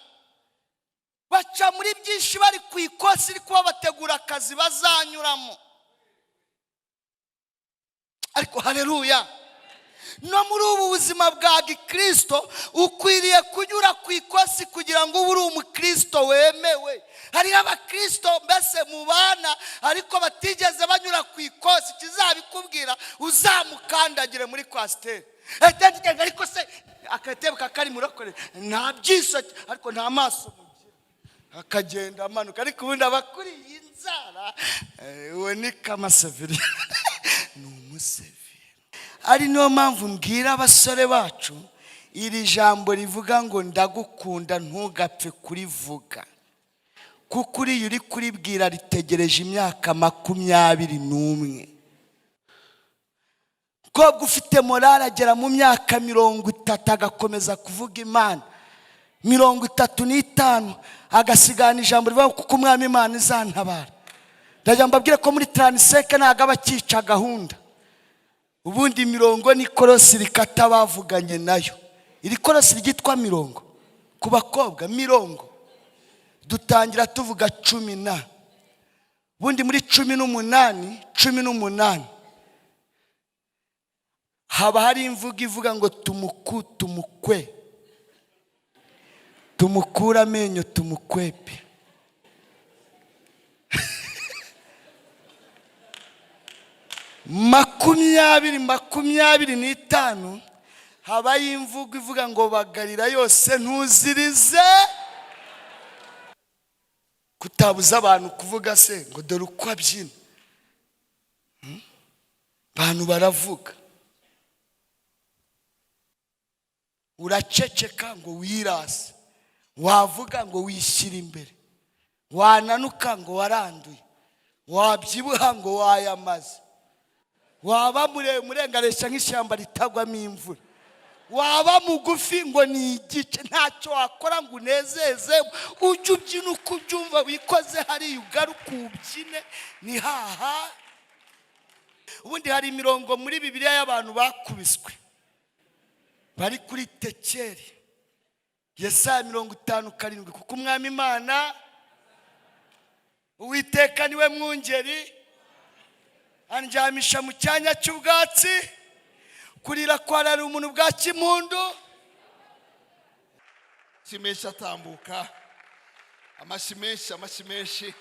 [SPEAKER 1] baca muri byinshi bari ku ikosi kuba bategura akazi bazanyuramo. Ariko haleluya, no muri ubu buzima bwa gikristo ukwiriye kunyura ku ikosi kugira ngo ube uri umukristo wemewe. Hariho abakristo mbese mu bana ariko batigeze banyura ku ikosi. Kizabikubwira uzamukandagire muri kwasiteri. Ariko se akatebe kakari murokore nta byiso ariko nta maso mugira, akagenda amanuka. Ariko ubundi abakuri inzara we ni kamaseveri ni umuseveri. Ari niyo mpamvu mbwira abasore bacu iri jambo rivuga ngo ndagukunda ntugapfe kurivuga, kuko uriya uri kuribwira ritegereje imyaka 21. Kobwa ufite morale agera mu myaka 30 agakomeza kuvuga Imana, 35 agasigana ijambo rivuga kuko umwami Imana izantabara. Ndajya mbabwire ko muri 35 ntago abakica gahunda. Ubundi mirongo ni korosi rikata bavuganye nayo. Iri korosi ryitwa mirongo ku bakobwa. Mirongo dutangira tuvuga 10. Ubundi muri 18 haba hari imvugo ivuga ngo tumukwe, tumukura amenyo tumukwepe. makumyabiri n'itanu haba imvugo ivuga ngo bagarira yose ntuzirize. Kutabuza abantu kuvuga se ngo dore uko abyina. Abantu baravuga, uraceceka ngo wirase, wavuga ngo wishyira imbere, wananuka ngo waranduye, wabyibuha ngo wayamaze, waba murengaresha nk'ishyamba ritagwamo imvura, waba mugufi ngo ni igice, ntacyo wakora ngo unezeze. Ujye ubyina uko ubyumva, wikoze hariya ugaruka ubyine ni haha. Ubundi hari imirongo muri Bibiliya y'abantu bakubiswe bari kuri Tekeri. Yesaya 57, kuko umwami Imana Uwiteka niwe mwungeri anjyamisha mu cyanya cy'ubwatsi, kurira kwarara umuntu bwa kimpundu.
[SPEAKER 2] Simesha atambuka, amashyi menshi.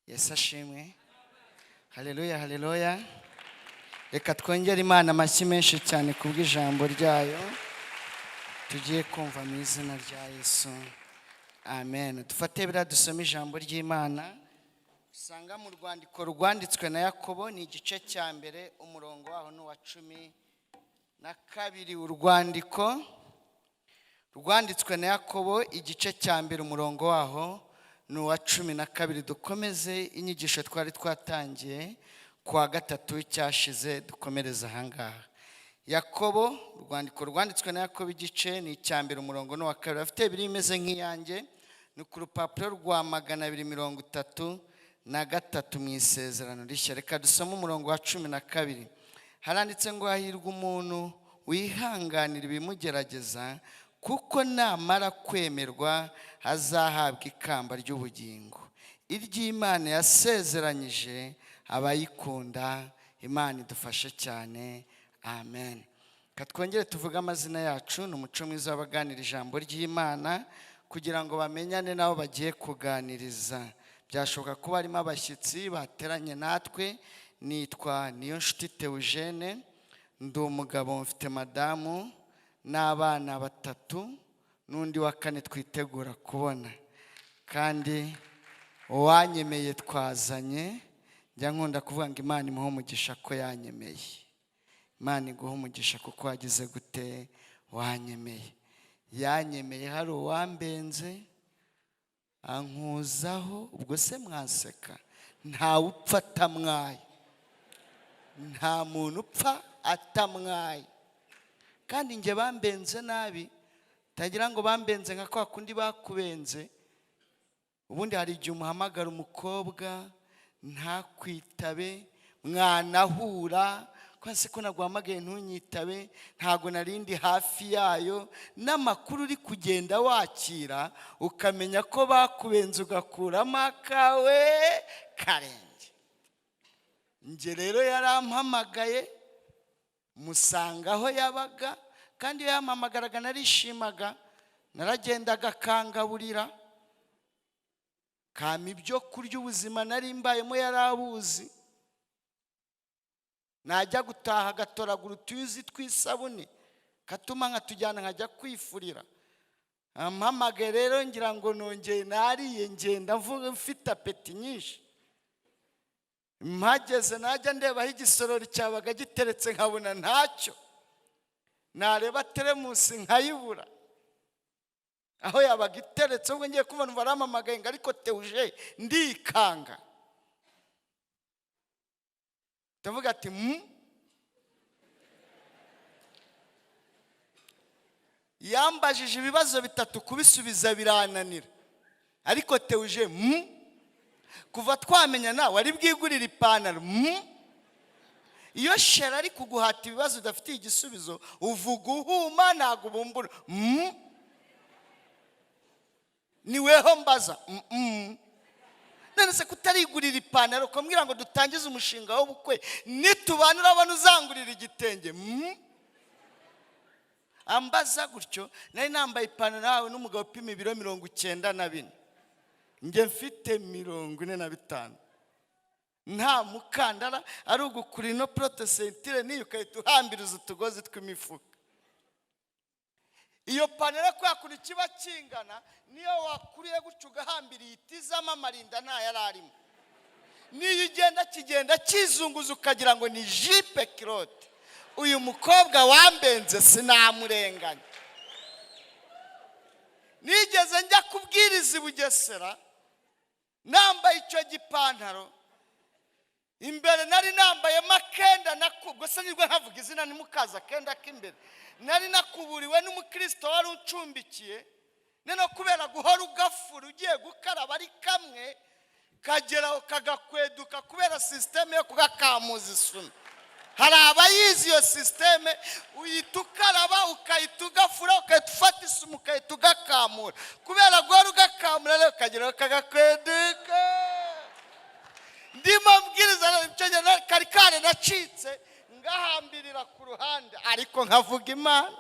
[SPEAKER 1] Yesu ashimwe. Haleluya, haleluya. Reka twongere Imana amashyi menshi cyane kubw'ijambo ryayo tugiye kumva mu izina rya Yesu. Amen. Dufate bira dusome ijambo ry'Imana. Usanga mu rwandiko rwanditswe na Yakobo, ni igice cya mbere umurongo waho n'uwa 12. Urwandiko rwanditswe na Yakobo igice cya mbere umurongo waho n'uwa 12. Dukomeze inyigisho twari twatangiye kwa gatatu cyashize, dukomereza ahangaha. Yakobo, urwandiko rwanditswe na Yakobo igice ni icya mbere umurongo n'uwa 2. Afite biri imeze nk'iyanjye, ni ku rupapuro rwa 233 mu isezerano rishya. Reka dusome umurongo wa 12. Haranditse ngo hahirwa umuntu wihanganira ibimugerageza, kuko namara kwemerwa hazahabwa ikamba ry'ubugingo iry'Imana yasezeranyije abayikunda. Imana idufashe cyane. Amen. Katwongere tuvuga amazina yacu. Ni umuco mwiza w'abaganira ijambo ry'Imana kugira ngo bamenyane nabo bagiye kuganiriza. Byashoboka kuba harimo abashyitsi bateranye natwe. Nitwa Niyonshuti Theogene, ndi umugabo, mfite madamu n'abana 3 n'undi wa kane twitegura kubona, kandi uwanyemeye twazanye. Njya nkunda kuvuga ngo Imana imuhe umugisha ko yanyemeye. Imana iguhe umugisha kuko wagize gute, wanyemeye. Yanyemeye hari uwambenze ankuzaho, ubwo se mwanseka? Ntawe upfa atamwaye, nta muntu upfa atamwaye. Kandi njye bambenze nabi, tagira ngo bambenze nka kwa kundi bakubenze. Ubundi hari igihe umuhamagara umukobwa ntakwitabe, mwanahura kwase ko naguhamagaye ntunyitabe, ntago narindi hafi yayo, n'amakuru uri kugenda wakira ukamenya ko bakubenze ugakuramo akawe karenge. Nje rero yarampamagaye musanga aho yabaga, kandi iyo yampamagaraga narishimaga, naragendaga akangaburira, kama ibyo kurya, ubuzima nari mbayemo yarabuzi. Najya gutaha agatoragura utuyuzi twisabune katuma nkatujyana nkajya kwifurira. Ampamagaye rero ngira ngo nongeye nariye, ngenda mvuga mfite apeti nyinshi. Mpageze najya ndebaho igisorori cyabaga giteretse nkabona ntacyo, nareba teremusi nkayibura aho yabaga iteretse. Ubwo ngiye kumva numva arampamagaye ngo ariko Teuje, ndikanga ndavuga ati yambajije ibibazo bitatu kubisubiza birananira. Ariko Teuje, kuva twamenya nawe ari bwigurira ipantaro. Iyo shera ari kuguhata ibibazo udafitiye igisubizo uvuga uhuma, ntago ubumbura. Niweho mbaza. None se kutarigurira ipantaro kumbwira ngo dutangize umushinga w'ubukwe, nitubanura abantu uzangurira igitenge? Ambaza gutyo. Nari nambaye ipantaro yawe n'umugabo upima ibiro 94, nge mfite 45. Nta mukandara, ari ugukura ino protesentire niyo ukahita uhambiriza utugozi tw'imifuka. Iyo panera kwa kuri kiba kingana, niyo wakuriye gutyo ugahambiriye itizamo amarinda nta yararimo. Niyo ugenda kigenda kizunguza ukagira ngo ni jipe kirote. Uyu mukobwa wambenze sinamurenganya. Nigeze njya kubwiriza i Bugesera nambaye icyo gipantaro, imbere nari nambaye makenda nakubwo se nibwo nkavuga izina nimukaza kenda k'imbere. Nari nakuburiwe n'umukristo wari uncumbikiye, neno kubera guhora ugafura ugiye gukaraba ari kamwe kagera kagakweduka kubera systeme yo kugakamuza isuna. Hari abayizi iyo systeme, uyita ukaraba ukahita ugafura ukahita ufata isumu ukahita ugakamura. Kubera guhora ugakamura rero kagera kagakweduka. Ndimo mbwiriza icyo gihe kari kare nacitse ngahambirira ku ruhande, ariko nkavuga Imana.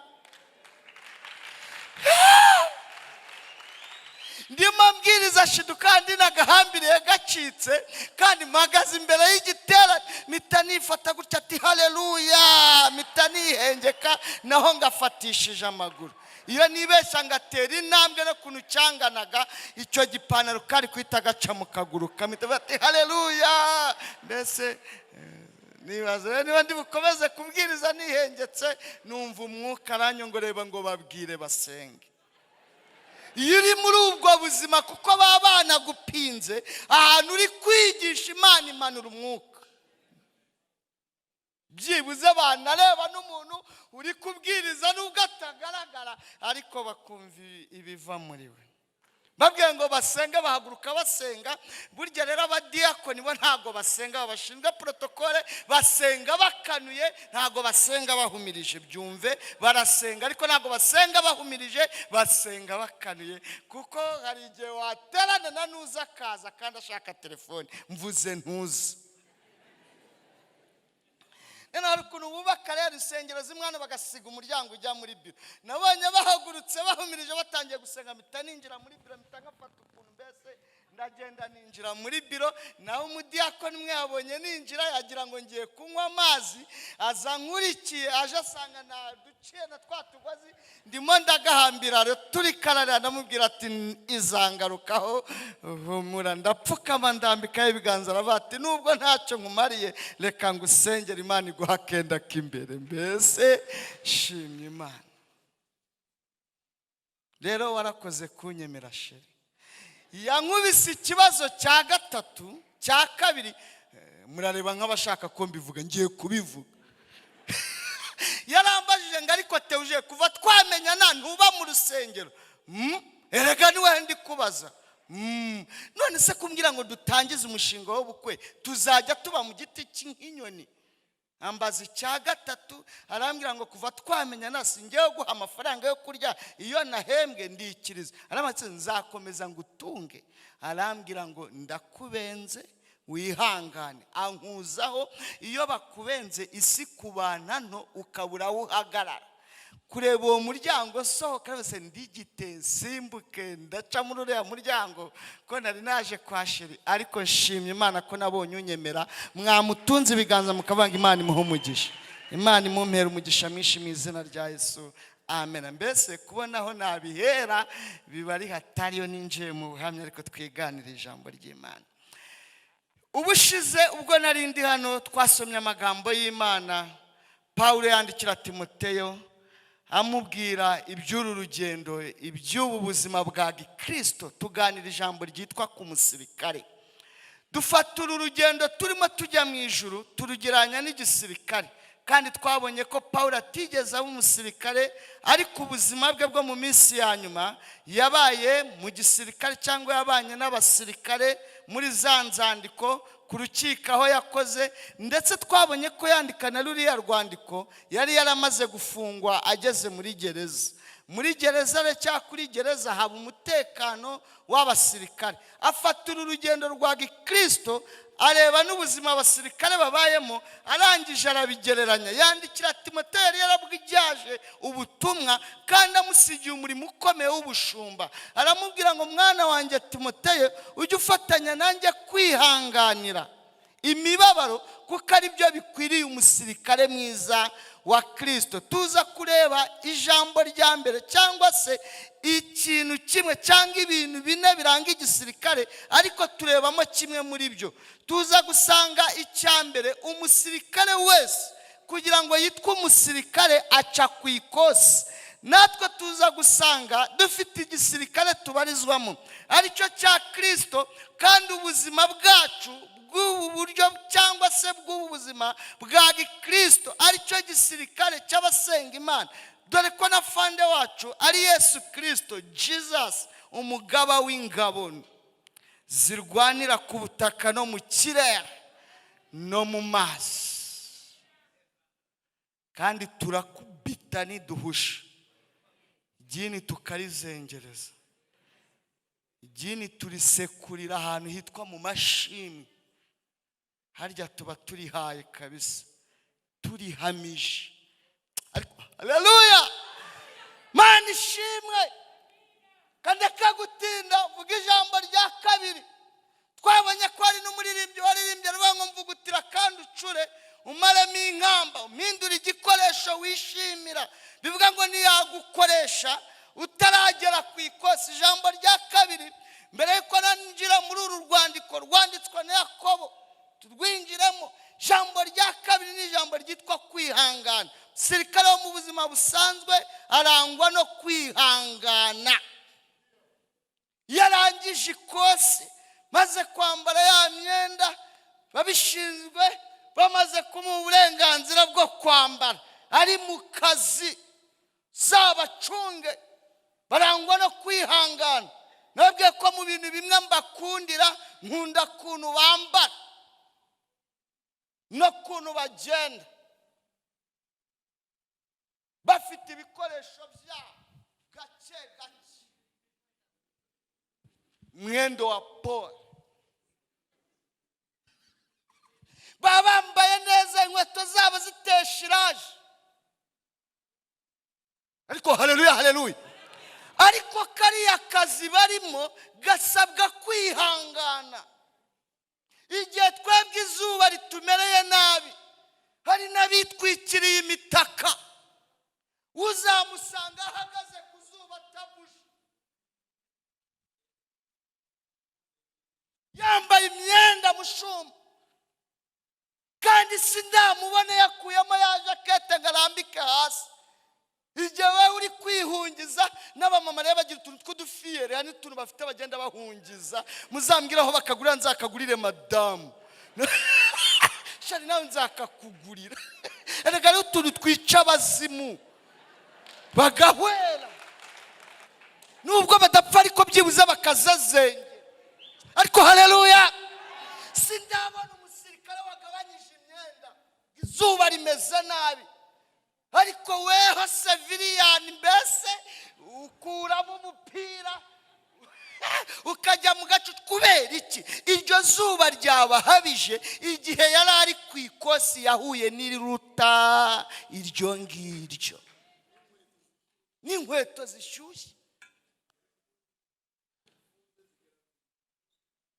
[SPEAKER 1] Ndimo mbwiriza shiduka ndi nagahambiriye gacitse, kandi mpagaze imbere y'igitera mpita nifata gutya ati haleluya, mpita nihengeka naho ngafatishije amaguru. Iyo nibesha ngatera intambwe no kuntu cyanganaga, icyo gipantaro kari kwita gaca mu kaguru kamita ati haleluya. Mbese nibaza niba ndi bukomeze kubwiriza nihengetse, numva umwuka aranyongoreba ngo babwire basenge. Iyo uri muri ubwo buzima kuko babana gupinze, ahantu uri kwigisha Imana imanura umwuka. Byibuze banareba n'umuntu uri kubwiriza nubwo atagaragara, ariko bakumva ibiva muri we. Babwiye ngo basenga bahaguruka basenga. Burya rero abadiyakoni bo ntago basenga, bashinzwe protokole basenga bakanuye, ntago basenga bahumirije. Byumve, barasenga ariko ntago basenga bahumirije, basenga bakanuye. Kuko hari igihe waterana na nuza kaza kandi ashaka telefone, mvuze ntuzi. Nena hari ukuntu bubaka rero insengero z'imwana bagasiga umuryango ujya muri biro. Nabonye bahagurutse bahumirije batangiye gusenga, mpita ninjira muri biro mpita ngafata ukuntu mbese ndagenda ninjira muri biro, naho umudiyakoni umwe yabonye ninjira yagira ngo ngiye kunywa amazi, aza nkurikiye, aje asanga naduciye na twa tugozi ndimo ndagahambira, turi karara, ndamubwira ati izangarukaho, humura. Ndapfukama ndambikaho ibiganza, aravuga ati nubwo ntacyo nkumariye reka ngusengere Imana iguha akenda k'imbere. Mbese shimye Imana. Rero warakoze kunyemera sheri. Yankubise ikibazo cya gatatu, cya kabiri, murareba nk'abashaka ko mbivuga, ngiye kubivuga. Yarambajije ngo ariko Teuje, kuva twamenya ntuba mu rusengero? Erega niwe ndi kubaza. None se kumbwira ngo dutangize umushinga w'ubukwe tuzajya tuba mu giti cy'inyoni? Ambaza icya gatatu, arambwira ngo kuva twamenya singiye guha amafaranga yo kurya, iyo nahembwe ndikiriza. Aramatse nzakomeza ngutunge. Arambwira ngo ndakubenze wihangane. Ankuzaho, iyo bakubenze isi kubana nto ukabura aho uhagarara. Kureba uwo muryango sohoka wese ndigite simbuke ndaca muri uriya muryango ko nari naje kwa sheri. Ariko nshimye Imana ko nabonye unyemera, mwamutunze ibiganza mukavanga Imana imuhe umugisha. Imana imumpera umugisha mwinshi mu izina rya Yesu, amen. Mbese kubonaho nabihera biba ari hatariyo ninjiye mu buhamya, ariko twiganira ijambo ry'Imana. Ubushize ubwo nari ndi hano twasomye amagambo y'Imana Pawulo yandikira Timoteyo, amubwira iby'uru rugendo, iby'ubu buzima bwa Gikristo. Tuganira ijambo ryitwa ku musirikare. Dufata uru rugendo turimo tujya mu ijuru turugeranya n'igisirikare, kandi twabonye ko Pawulo atigeze aba umusirikare, ariko ubuzima bwe bwo mu minsi ya nyuma yabaye mu gisirikare, cyangwa yabanye n'abasirikare muri za nzandiko ku rukiko aho yakoze. Ndetse twabonye ko yandika na ruriya rwandiko yari yaramaze gufungwa ageze muri gereza. Muri gereza kuri gereza haba umutekano w'abasirikare. Afata uru rugendo rwa Gikristo, areba n'ubuzima abasirikare babayemo, arangije arabigereranya. Yandikira Timoteyo yari yarabwijaje ubutumwa, kandi amusigiye umurimo ukomeye w'ubushumba. Aramubwira ngo mwana wanjye Timoteyo, ujye ufatanya nanjye kwihanganira imibabaro, kuko ari byo bikwiriye umusirikare mwiza wa Kristo. Tuza kureba ijambo rya mbere, cyangwa se ikintu kimwe cyangwa ibintu bine biranga igisirikare, ariko turebamo kimwe muri byo. Tuza gusanga icya mbere, umusirikare wese kugira ngo yitwe umusirikare aca ku ikosi. Natwe tuza gusanga dufite igisirikare tubarizwamo, aricyo cya Kristo, kandi ubuzima bwacu bw'ubu buryo cyangwa se bw'ubu buzima bwa Gikristo aricyo gisirikare cy'abasenga Imana. Dore ko na fande wacu ari Yesu Kristo, Jesus, umugaba w'ingabo zirwanira ku butaka no mu kirere no mu mazi. Kandi turakubita niduhusha, idini tukarizengereza, idini turisekurira ahantu hitwa mu mashini. Harya tuba turihaye kabisa, turihamije. Ariko haleluya, Mana ishimwe. Kandi kagutinda vuga ijambo rya kabiri. Twabonye ko ari n'umuririmbyi waririmbye ruvuga ngo mvugutira kandi ucure, umaremo inkamba, umpindura igikoresho wishimira. Bivuga ngo niyagukoresha utaragera ku ikosi. Ijambo rya kabiri, mbere yuko nanjira muri uru rwandiko rwanditswe na Yakobo turwinjiremo, ijambo rya kabiri ni ijambo ryitwa kwihangana. Sirikare wo mu buzima busanzwe arangwa no kwihangana. Yarangije ikosi, maze kwambara ya myenda, babishinzwe bamaze kumuha uburenganzira bwo kwambara, ari mu kazi zabacunge, barangwa no kwihangana. Nabwiye ko mu bintu bimwe mbakundira, nkunda kuntu bambara no kuntu bagenda bafite ibikoresho byabo gake gake, mwendo wa Paul, babambaye neza, inkweto zabo ziteshiraje. Ariko haleluya haleluya. Ariko kariya kariya kazi barimo gasabwa kwihangana. Igihe twebwe izuba ritumereye nabi, hari n'abitwikiriye imitaka, uzamusanga ahagaze ku zuba atabuje, yambaye imyenda mushumba, kandi sindamubone yakuyemo ya jakete ngo arambike hasi. Igihe wowe uri kwihungiza, n'abamama rero bagira utuntu tw'udufiyeri, hari n'utuntu bafite bagenda bahungiza, muzambwira aho bakagurira nzakagurire madamu. Shari nawe nzakakugurira. Erega ari utuntu twica abazimu bagahwera, nubwo badapfa ariko byibuze bakazazenge. Ariko haleluya, sindabona umusirikare wagabanyije imyenda, izuba rimeze nabi, ariko weho seviriyani mbese ukuramo umupira ukajya mu gacu. Kubera iki? Iryo zuba ryabahabije igihe yari ari ku ikosi yahuye n'iruta iryo ngiryo, n'inkweto zishyushye.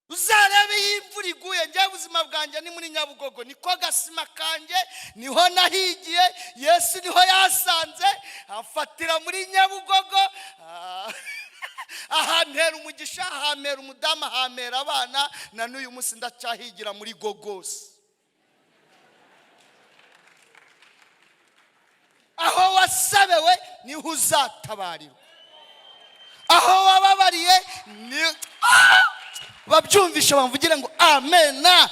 [SPEAKER 1] Uzarebe iyo imvura iguye, njyewe ubuzima bwanjye ni muri Nyabugogo, niko gasima kanjye, niho nahigiye. Yesu niho yasanze afatira muri Nyabugogo. Ahampera umugisha, ahampera umudamu, ahampera abana, na n'uyu munsi ndacyahigira muri Gogos. Aho wasabewe niho uzatabarirwa, aho wababariye ni babyumvisha bamvugire ngo amena.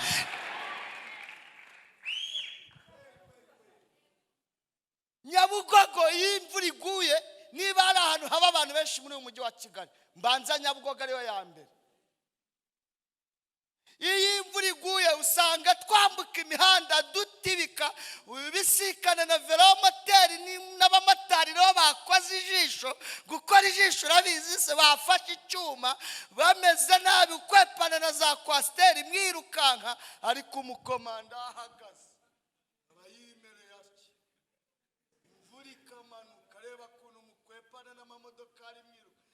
[SPEAKER 1] Nyabugogo iyo imvura iguye, niba ari ahantu haba abantu benshi muri uyu mujyi wa Kigali, mbanza Nyabugogo ariyo ya mbere. Iyo imvura iguye usanga twambuka imihanda dutibika, bisikana na velomoteri n'abamotari rero bakoze ijisho. Gukora ijisho urabizi se, bafashe icyuma bameze nabi, ukwepana na za kwasiteri mwirukanka, ariko umukomanda ahagaze abayimereye ati imvura ikamanuka. Reba ukuntu mukwepana n'amamodoka ari mwiruka,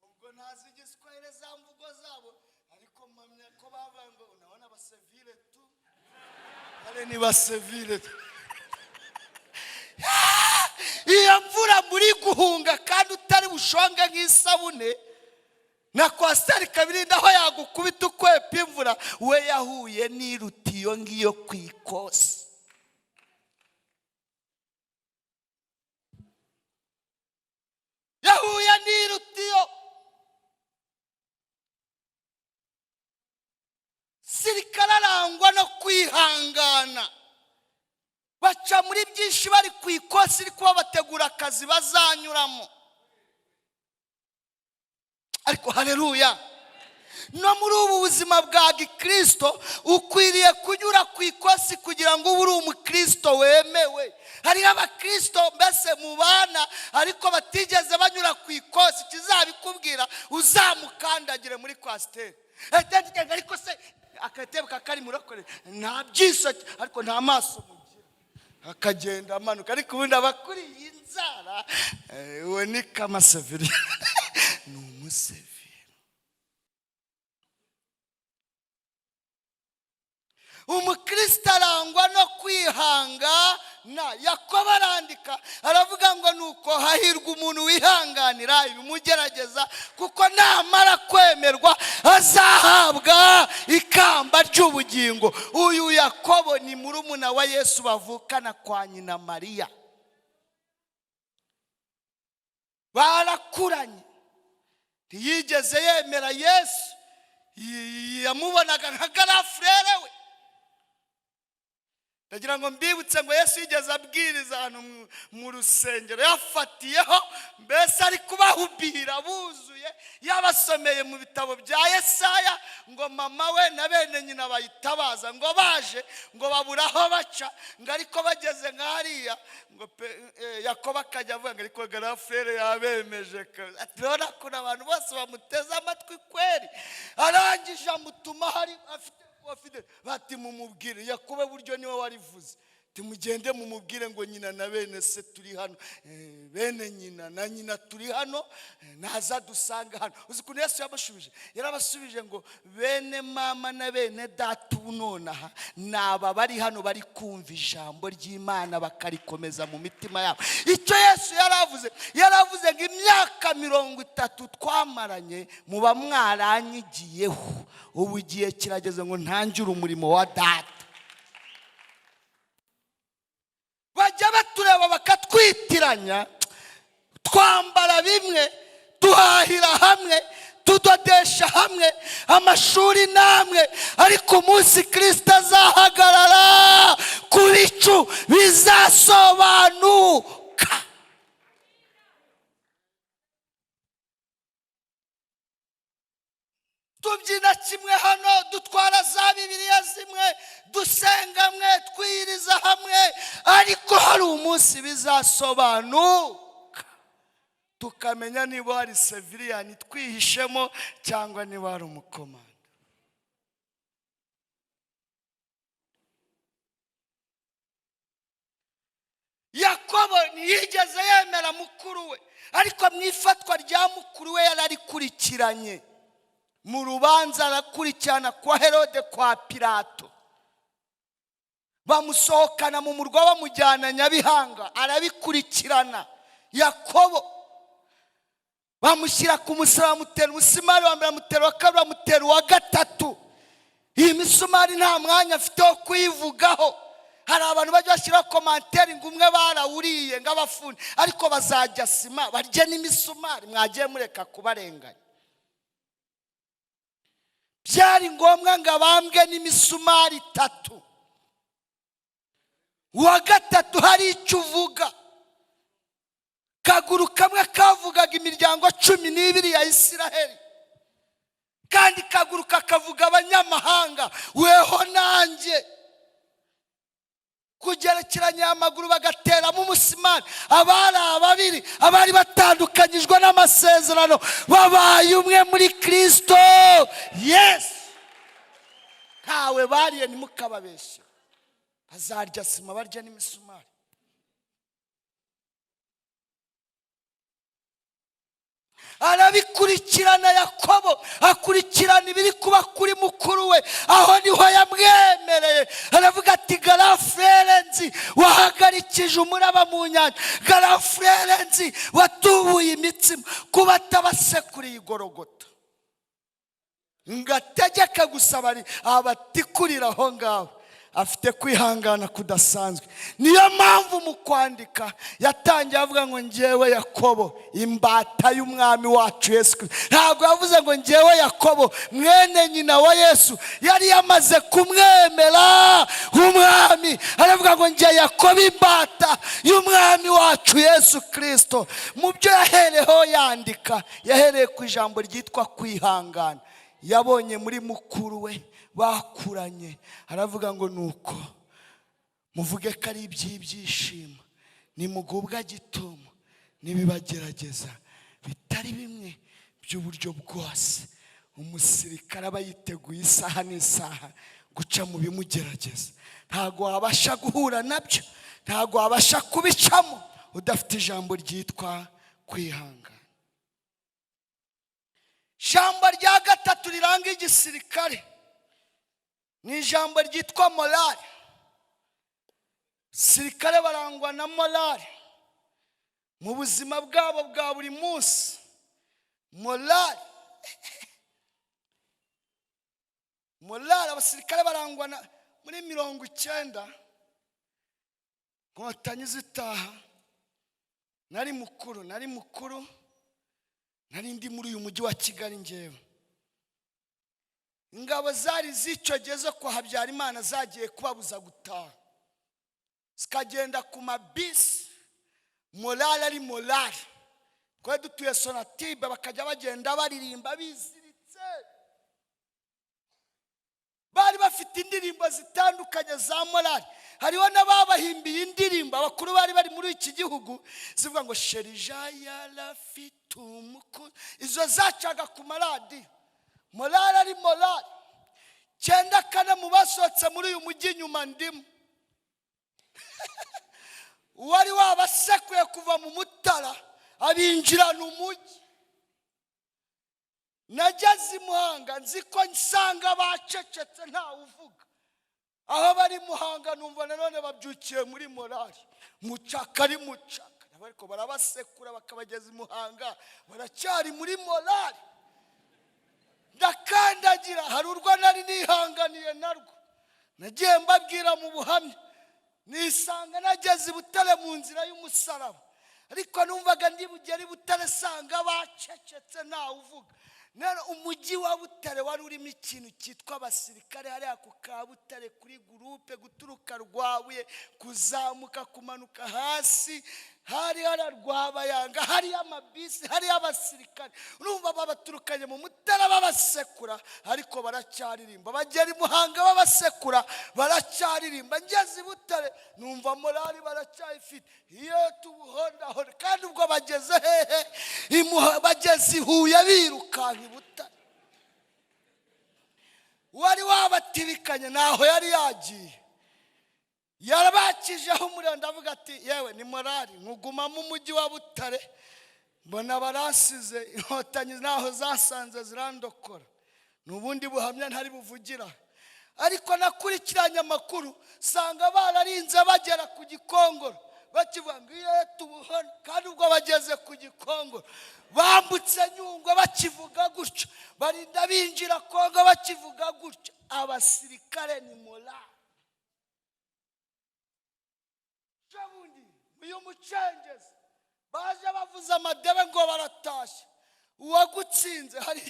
[SPEAKER 1] nubwo ntazi igiswahili za mvugo zabo, ariko mpamya ko bavuga ngo unabona abasivile tu, ale ni basivile tu. Iyo mvura muri guhunga kandi utari bushonge nk'isabune, na kwasiteri kabiri ndaho yagukubita ukwepa imvura, we yahuye n'iruta iyo ngiyo ku ikosi. Yahuye n'iruta iyo. Sirikare arangwa no kwihangana, baca muri byinshi bari ku ikosi, iri kuba bategura akazi bazanyuramo. Ariko haleluya, no muri ubu buzima bwa gikristo ukwiriye kunyura ku ikosi kugira ngo ube uri umukristo wemewe. Hariho abakristo mbese mu bana ariko batigeze banyura ku ikosi, kizabikubwira uzamukandagire muri kwasiteri. Ariko se akatebe kakari murokore nta byiso ariko nta maso mugira, akagenda amanuka. Ariko ubundi abakuri y'inzara we ni kamaseviri ni umuseviri. Umukristo arangwa no kwihangana. Yakobo arandika aravuga ngo nuko hahirwa umuntu wihanganira ibimugerageza, kuko namara kwemerwa azahabwa ikamba ry'ubugingo. Uyu Yakobo ni murumuna wa Yesu bavukana kwa nyina Mariya, barakuranye. Ntiyigeze yemera Yesu, yamubonaga nka garafurere we. Ndagira ngo mbibutse ngo Yesu yigeze abwiriza ahantu mu rusengero, yafatiyeho mbese ari kubahubira buzuye, yabasomeye mu bitabo bya Yesaya ngo mama we na bene nyina bayitabaza, ngo baje ngo babura aho baca, ngo ariko bageze nk'ariya ngo Yakobo akajya avuga ngo ariko garafurere yabemeje. Turabona ko abantu bose bamuteze amatwi kweri. Arangije amutuma hari afite bati mumubwire Yakobo buryo niwe warivuze. timugende mumubwire ngo nyina na bene se turi hano, bene nyina na nyina turi hano, naza dusanga hano. Uzi ukuntu Yesu yabashubije? Yarabasubije ngo bene mama na bene data nonaha naba bari hano bari kumva ijambo ry'Imana bakarikomeza mu mitima yabo. Icyo Yesu yaravuze ngo imyaka 30 twamaranye muba mwaranyigiyeho, ubu igihe kirageze ngo ntangire umurimo wa data. Bajya batureba bakatwitiranya, twambara bimwe, duhahira hamwe, tudodesha hamwe, amashuri namwe, ariko umunsi Kristo azahagarara ku bicu bizasobanuka. Tubyina kimwe hano, dutwara za Bibiliya zimwe, dusenga mwe, twiriza hamwe, ariko hari umunsi bizasobanuka tukamenya niba hari Seviriyani twihishemo cyangwa niba hari umukomando. Yakobo ntiyigeze yemera mukuru we, ariko mu ifatwa rya mukuru we yararikurikiranye. Mu rubanza arakurikirana kwa Herode, kwa Pilato, bamusohokana mu murwa bamujyana Nyabihanga, arabikurikirana. Yakobo bamushyira ku musaraba, bamutera umusumari wa mbere, bamutera wa kabiri, bamutera uwa gatatu. Iyi misumari nta mwanya afite wo kuyivugaho. Hari abantu bajya bashyiraho komanteri ngo umwe barawuriye ng'abafuni, ariko bazajya sima barye n'imisumari. Mwagiye mureka kubarenganya. Byari ngombwa ngo abambwe n'imisumari 3. Uwa gatatu hari icyo uvuga. Kaguru kamwe kavugaga imiryango 12 ya Isiraheli, kandi kaguru kakavuga abanyamahanga, weho nanjye. Kugerekeranya amaguru bagateramo umusimari, abari ababiri, abari batandukanyijwe n'amasezerano babaye umwe muri Kristo Yesu. Ntawe bariye ntimukababeshye, bazarya sima barya n'imisumari. Arabikurikirana. Yakobo akurikirana ibiri kuba kuri mukuru we, aho niho yamwemereye. Aravuga ati Garafurere wahagarikije umuraba mu nyanja, Garafurere watubuye imitsima kuba atabasekuriye igorogota, ngategeka gusaba abatikurira aho ngaho. Afite kwihangana kudasanzwe. Niyo mpamvu mu kwandika yatangiye avuga ngo njyewe Yakobo, imbata y'umwami wacu Yesu Kristo. Ntabwo yavuze ngo njyewe Yakobo mwene nyina wa Yesu, yari yamaze kumwemera umwami. Aravuga ngo njye Yakobo, imbata y'umwami wacu Yesu Kristo. Mu byo yahereho yandika, yahereye ku ijambo ryitwa kwihangana. Yabonye muri mukuru we bakuranye, aravuga ngo nuko muvuge ko ari iby'ibyishimo, nimugubwa gitomo nibibagerageza bitari bimwe by'uburyo bwose. Umusirikare aba yiteguye isaha n'isaha guca mu bimugerageza. Ntago wabasha guhura nabyo, ntago wabasha kubicamo udafite ijambo ryitwa kwihangana. Ijambo rya gatatu riranga igisirikare ni ijambo ryitwa morale. Sirikare barangwa na morale mu buzima bwabo bwa buri munsi. Morale abasirikare barangwa na muri 90 Inkotanyi zitaha, nari mukuru nari ndi muri uyu mujyi wa Kigali. Ngewe ingabo zari zicogeze ko Habyarimana zagiye kubabuza gutaha, zikagenda ku mabisi. Morale ari morale. Kwa dutuye Sonatibe bakajya bagenda baririmba biziritse. Bari bafite indirimbo zitandukanye za morale. Hariho n'ababahimbiye indirimbo abakuru bari muri iki gihugu zivuga ngo Sherija Lafitumuku. Izo zacaga ku maradi. Morale ari morale. 94 mu basohotse muri uyu mujyi nyuma ndimo. uwari wabasekuye kuva mu Mutara abinjirana umujyi. Nageze i Muhanga nzi ko nsanga bacecetse ntawe uvuga. Aho bari Muhanga numva nanone babyukiye muri morali. Mucaka ari mucaka, ariko barabasekura bakabageza i Muhanga baracyari muri morali. Ndakandagira, hari urwo nari nihanganiye narwo, nagiye mbabwira mu buhamya, nisanga nageze i Butare mu nzira y'umusaraba, ariko numvaga ndi bugere i Butare sanga bacecetse ntawe uvuga. Nero umujyi wa Butare wari urimo ikintu cyitwa abasirikare hariya ku Kabutare kuri gurupe, guturuka Rwabuye kuzamuka kumanuka hasi, hari Rwabayanga, hari amabisi, hari abasirikare. Urumva babaturukanye mu Mutara babasekura, ariko baracyaririmba. Bagera i Muhanga babasekura, baracyaririmba. Ngeze i Butare numva morali baracyayifite. Iyo tubuhondahonda, kandi ubwo bageze hehe? Bageze i Huye birukanka i Butare. Wari wabatibikanye naho yari yagiye, yarabakijeho umuriro. Ndavuga ati yewe ni morali, nkuguma mu mujyi wa Butare mbona barasize, inkotanyi naho zasanze zirandokora. Nubundi buhamya ntari buvugira, ariko nakurikiranye amakuru sanga bararinze bagera ku Gikongoro bakivuga ngo iyo tubuhona, kandi ubwo bageze ku Gikongoro bambutse Nyungwe bakivuga gutyo, barinda binjira Kongo bakivuga gutyo. Abasirikare ni morali. Jabundi uyu mucengezi baje bavuza amadebe ngo baratashye, uwagutsinze hari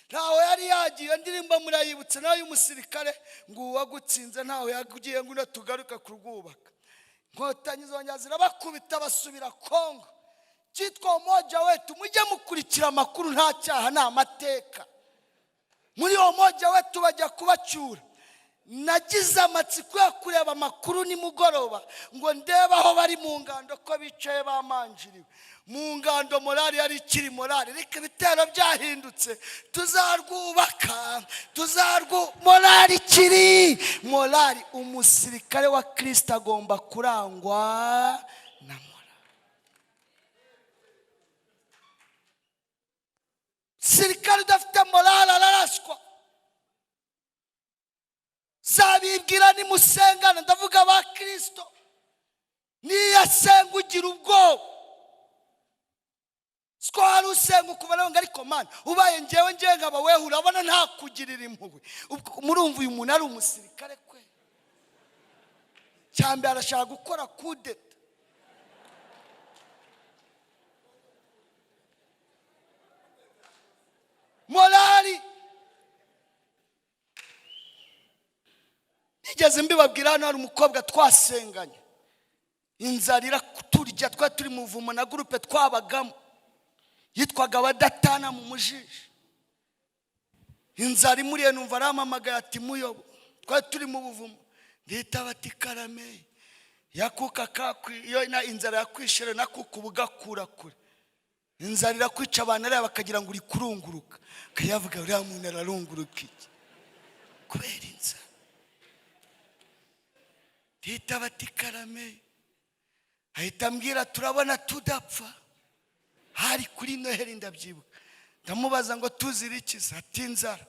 [SPEAKER 1] ntawe yari yagiye. Ndirimba murayibutse nayo y'umusirikare ngo uwagutsinze ntawe yagiye ngo tugaruke kurwubaka. Inkotanyi zongera zirabakubita basubira Kongo. Cyitwa Umoja Wetu, mujye mukurikira amakuru, nta cyaha nta mateka. Muri Umoja Wetu bajya kubacyura. Nagize amatsiko yo kureba amakuru nimugoroba ngo ndebe aho bari mu ngando ko bicaye bamanjiriwe. Mu ngando morali yari ikiri morali, reka ibitero byahindutse tuzarwubaka, morali kiri morali. Umusirikare wa Kristo agomba kurangwa na morali. Sirikare udafite morali araraswa. Zabibwira ni musengana, ndavuga ba Kristo, niyasenga ugira ubwoba. Twari usenga ukubona ngo ariko mana ubaye ngewe nkaba wewe urabona nta kugirira impuhwe. Murumva uyu muntu ari umusirikare kwe? Cyambe arashaka gukora kudeta. Morali nigeze mbibabwira. Hano hari umukobwa twasenganye, inzara iraturya, twari turi mu buvumo na gurupe twabagamo, yitwaga Badatana mu Mujiji. Inzara imuriye numva aramamagaye ati Muyobo, twari turi mu buvumo, ndita bati karame yakuka kakwi. Iyo inzara yakwishire nakuka ubugakura kure. Inzara irakwica abantu areba bakagira ngo uri kurunguruka, kayavuga uriya muntu ararunguruka iki kubera inzara. Ndita bati karame, ahita ambwira turabona tudapfa. Hari kuri Noheli ndabyibuka. Ndamubaza ngo tuzirikiza, ati inzara.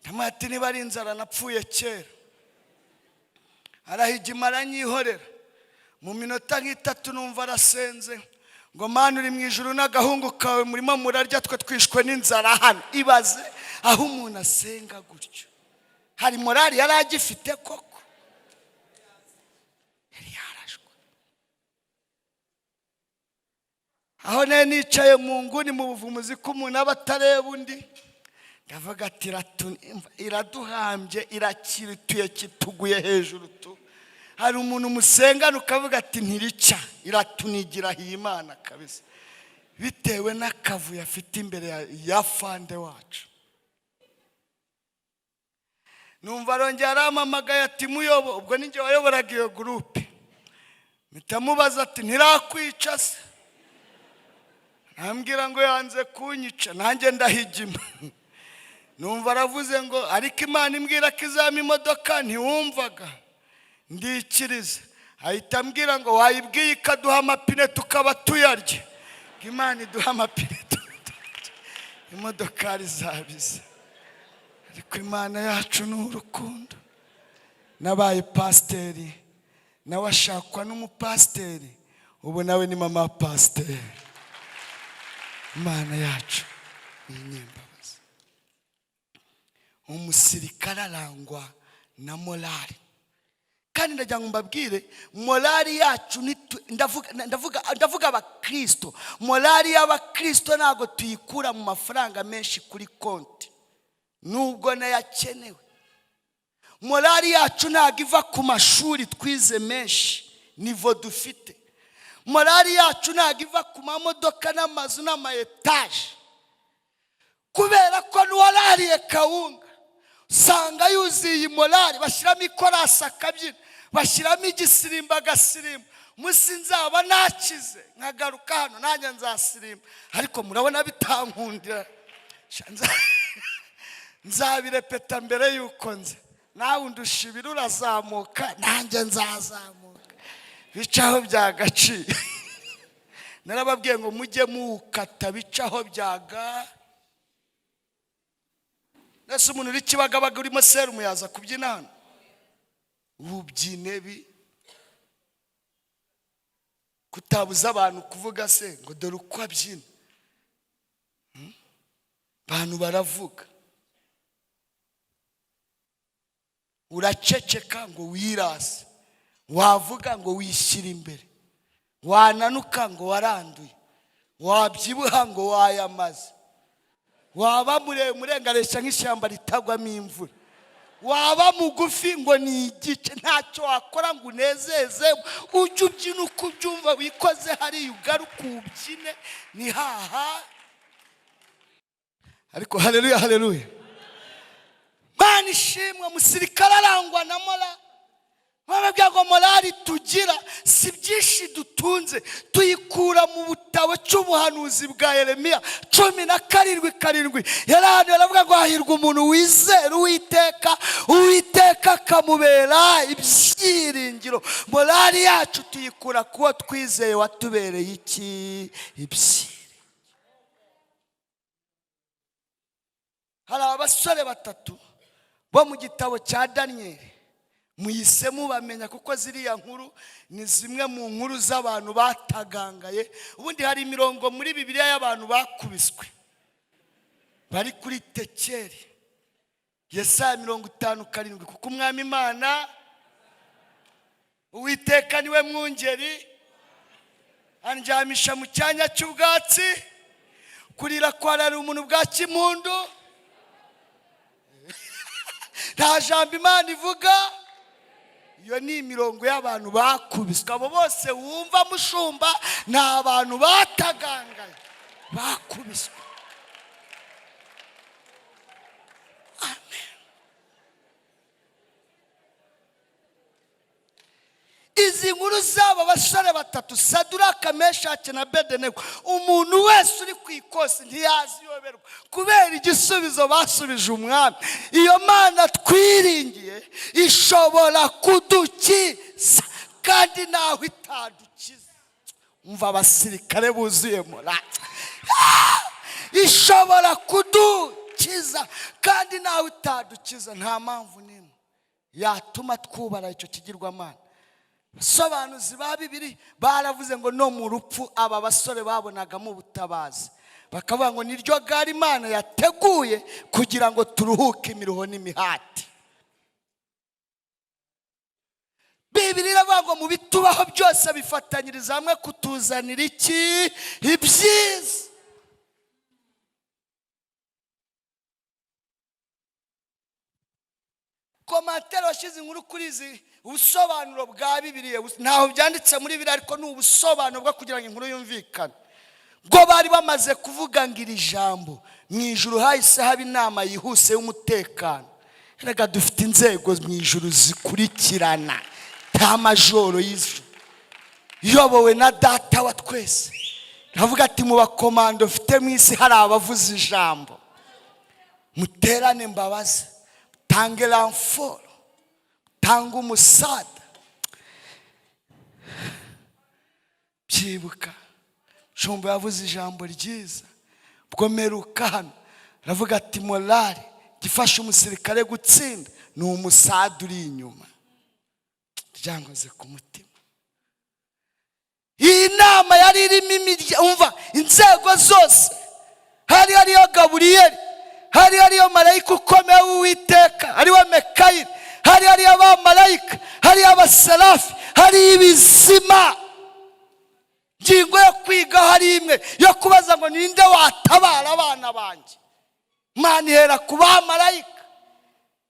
[SPEAKER 1] Ndamati niba ari inzara napfuye kera. Arahigima aranyihorera. Mu minota nk'itatu numva arasenze ngo mana uri mu ijuru n'agahungu kawe murimo murarya, twe twishwe n'inzara hano. Ibaze aho umuntu asenga gutyo, hari morali yari agifite koko? Aho nicaye mu nguni mu buvumuzi ko umuntu aba atareba undi, ndavuga ati iraduhambye, irakirituye, kituguye hejuru tu. Hari umuntu musengana ukavuga ati ntirica, iratunigira Imana kabisa, bitewe n'akavuyo afite imbere ya fande wacu. Numva arongera aramamagaye ati Muyobo, ubwo ninjye wayoboraga iyo gurupe. Mpita mubaza ati ntirakwica se? Ambwira ngo yanze kunyica, nanjye ndahigima. Numva aravuze ngo ariko Imana imbwira ko izama imodoka, ntiwumvaga? Ndikiriza ahita ambwira ngo wayibwiye ikaduha amapine tukaba tuyarya. Imana iduha amapine imodokari zabize. Ariko Imana yacu ni urukundo. Nabaye pasiteri, nawe ashakwa n'umupasiteri, ubu nawe ni mama pasiteri. Imana yacu ni inyembabazi. Umusirikare arangwa na morali. Kandi ndagira ngo mbabwire, morali yacu ndavuga abakristo. Morali y'abakristo ntabwo tuyikura mu mafaranga menshi kuri konti, nubwo nayakenewe. Morali yacu ntabwo iva ku mashuri twize menshi nivo dufite. Morali yacu ntabwo iva ku mamodoka n'amazu n'amayetaje. Kubera ko n'uwarariye kawunga usanga yuzuye morali, bashyiramo ikorasi akabyina, bashyiramo igisirimba agasirimba. Musi nzaba nakize nkagaruka hano nanjye nzasirimba, ariko murabona bitankundira. Nzabirepeta mbere yuko nze. Nawe undushibira urazamuka, nanjye nzazamuka. Bicaho byagaciro. Narababwiye ngo mujye mukata bicaho byaga. Nese umuntu uri Kibagabaga urimo serumu yaza kubyina hano? Ubyine bi. Kutabuza abantu kuvuga se ngo dore uko abyina. Abantu baravuga. Uraceceka ngo wirase. Wavuga ngo wishyira imbere. Wananuka ngo waranduye. Wabyibuha ngo wayamaze. Waba muremure ngaresha nk'ishyamba ritagwamo imvura. Waba mugufi ngo ni igice, ntacyo wakora ngo unezeze. Ujye ubyina uko ubyumva, wikoze hariya ugaruka ubyine, ni haha. Ariko haleluya haleluya. Mana ishimwe. Umusirikare arangwa na morali. Bababwira ngo morali tugira si byinshi dutunze, tuyikura mu butabo cy'ubuhanuzi bwa Yeremiya 17:7. Yarahandi baravuga ngo hahirwa umuntu wizera Uwiteka, Uwiteka akamubera ibyiringiro. Morali yacu tuyikura kuwo twizeye watubereye iki? Ibyiringiro. Hari abasore batatu bo mu gitabo cya Daniyeli, muyise mubamenya kuko ziriya nkuru ni zimwe mu nkuru z'abantu batagangaye. Ubundi hari imirongo muri Bibiliya y'abantu bakubiswe bari kuri Tekeri. Yesaya 57, kuko umwami Imana Uwiteka niwe mwungeri, andyamisha mu cyanya cy'ubwatsi, kurira kwarara umuntu bwa kimpundu. Nta jambo Imana ivuga. Iyo ni imirongo y'abantu bakubiswe. Abo bose wumva mushumba ni abantu batagangaye, bakubiswe. Amen. Izi nkuru z'aba basore batatu, Saduraka, Meshaki na Abedenego, umuntu wese uri ku ikosi ntiyaziyoberwa kubera igisubizo basubije umwami. Iyo Mana twiringiye ishobora kudukiza kandi nawe itadukiza. Umva abasirikare buzuye morali. Ishobora kudukiza kandi nawe itadukiza. Nta mpamvu n'imwe yatuma twubara icyo kigirwamana. Abasobanuzi ba Bibiliya baravuze ngo no mu rupfu aba basore babonagamo ubutabazi. Bakavuga ngo niryo gari Imana yateguye kugira ngo turuhuke imiruho n'imihati. Bibiliya iravuga ngo mu bitubaho byose bifatanyiriza hamwe kutuzanira iki? Ibyiza. Komantere washyize inkuru kuri izi ubusobanuro bwa Bibiliya ntaho byanditse muri Bibiliya, ariko ni ubusobanuro bwo kugira ngo inkuru yumvikane. Bwo bari bamaze kuvuga ngo iri jambo, mu ijuru hahise haba inama yihuse y'umutekano. Erega dufite inzego mu ijuru zikurikirana, ta majoro y'ijuru iyobowe na data wa twese. Navuga ati mu bakomando mfite mu isi hari abavuza ijambo. Muterane mbabaze, tange ramforo, tanga umusada. ndabyibuka Shumba yavuze ijambo ryiza bwomeruka hano aravuga ati morale gifasha umusirikare gutsinda ni umusada uri inyuma. Ryankoze ku mutima. Iyi nama yari irimo umva inzego zose, hari hariyo Gaburiyeli, hari hariyo marayika ukomeye w'Uwiteka, hariyo Mikayeli, hari hariyo abamarayika, hariyo abaserafi, hariyo ibizima. Ngingo yo kwiga hari imwe yo kubaza ngo ninde watabara abana banjye. Imana ihera ku bamarayika.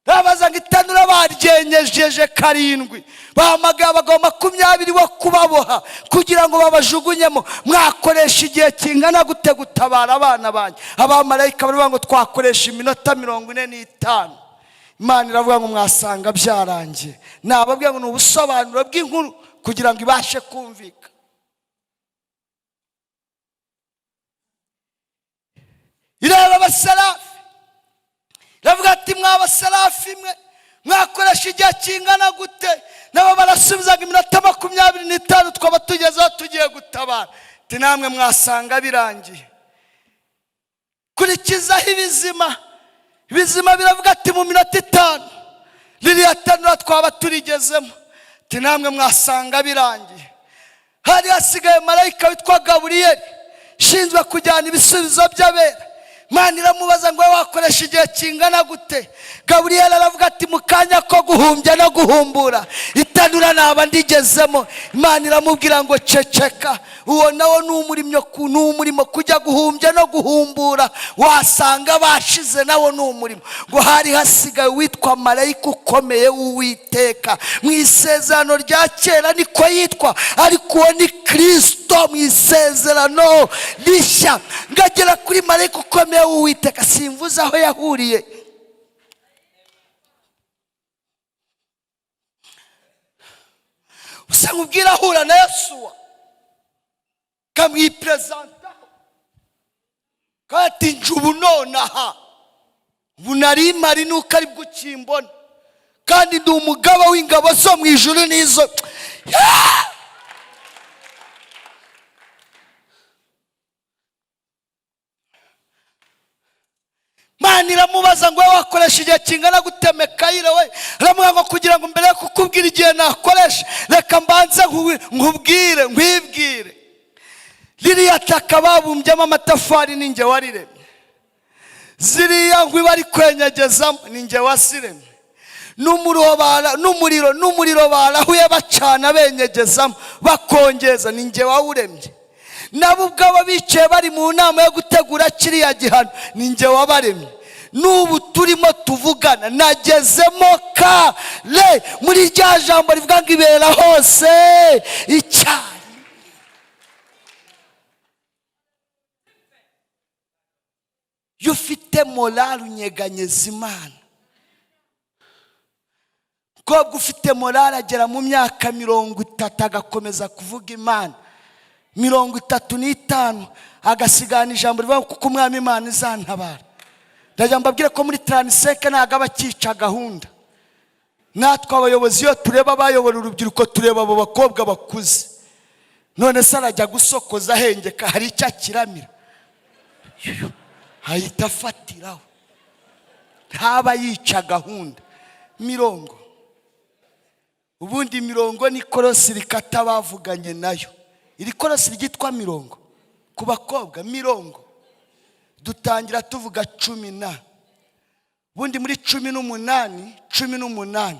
[SPEAKER 1] Babaza ngo itanura baryenyejeje 7, bahamagaye abagabo 20 bo kubaboha kugira ngo babajugunyemo. Mwakoresha igihe kingana gute gutabara abana banjye? Abamarayika baravuga ngo twakoresha iminota 45. Imana iravuga ngo mwasanga byarangiye. Nababwiye ngo n'ubusobanuro bw'inkuru kugira ngo ibashe kumvika. Ireba abaserafi, iravuga ati mw'abaserafi mwe mwakoresha igihe kingana gute? Nabo barasubizaga iminota 25 twaba tugezeho tugiye gutabara. Ati namwe mwasanga birangiye. Kurikizaho ibizima biravuga ati mu minota 5 ririya tanura twaba turigezemo. Ati namwe mwasanga birangiye. Hari hasigaye marayika witwa Gaburiyeli shinzwe kujyana ibisubizo by'abera. Imana iramubaza ngo wakoresha igihe kingana gute? Gaburiyeli aravuga ati mu kanya ko guhumbya no guhumbura itanura naba ndigezemo. Imana iramubwira ngo ceceka, uwo nawo n'umurimo kujya guhumbya no guhumbura, wasanga bashize nawo n'umurimo. Ngo hari hasigaye witwa marayika ukomeye w'Uwiteka. Mu isezerano rya kera niko yitwa, ariko uwo ni Kristo mu isezerano rishya. Ngagera kuri marayika ukomeye w'Uwiteka, simvuze aho yahuriye. Usa nkubwira ahura na Yesuwa kamwipresenta kati njubu nonaha ubu nari mari nuko ari bwo ukimbona kandi ndi umugaba w'ingabo zo mu ijuru n'izo. Imana iramubaza ngo wakoresha igihe kingana gute Mikayeli we? Aramuha ngo kugira ngo mbere yo kukubwira igihe nakoresha reka mbanze nkwibwire. Ririya taka babumbyemo amatafari ni njye wariremye. Ziriya nkwi bari kwenyegezamo ni njye wasiremye. N'umuriro barahuye bacana benyegezamo bakongeza ni njye wawuremye. Nabo ubwabo bicaye bari mu nama yo gutegura kiriya gihano ni njye wabaremye. N'ubu turimo tuvugana nagezemo kare muri rya jambo rivuga ngo ibera hose icyayi. Iyo ufite morale unyeganyeza Imana. Ubwo ufite morale agera mu myaka 30 agakomeza kuvuga Imana, 35 agasigana ijambo rivuga kuko umwami Imana izantabara. Ndajya mbabwire ko muri Transeke ntago abakica gahunda. Natwe abayobozi iyo tureba abayobora urubyiruko tureba abo bakobwa bakuze. None se arajya gusokoza hengeka hari icyo akiramira, ahita afatiraho. Ntaba yica gahunda. Mirongo, ubundi mirongo ni korosi rikata bavuganye nayo. Iri korosi ryitwa mirongo ku bakobwa. Mirongo dutangira tuvuga 10 bundi muri 18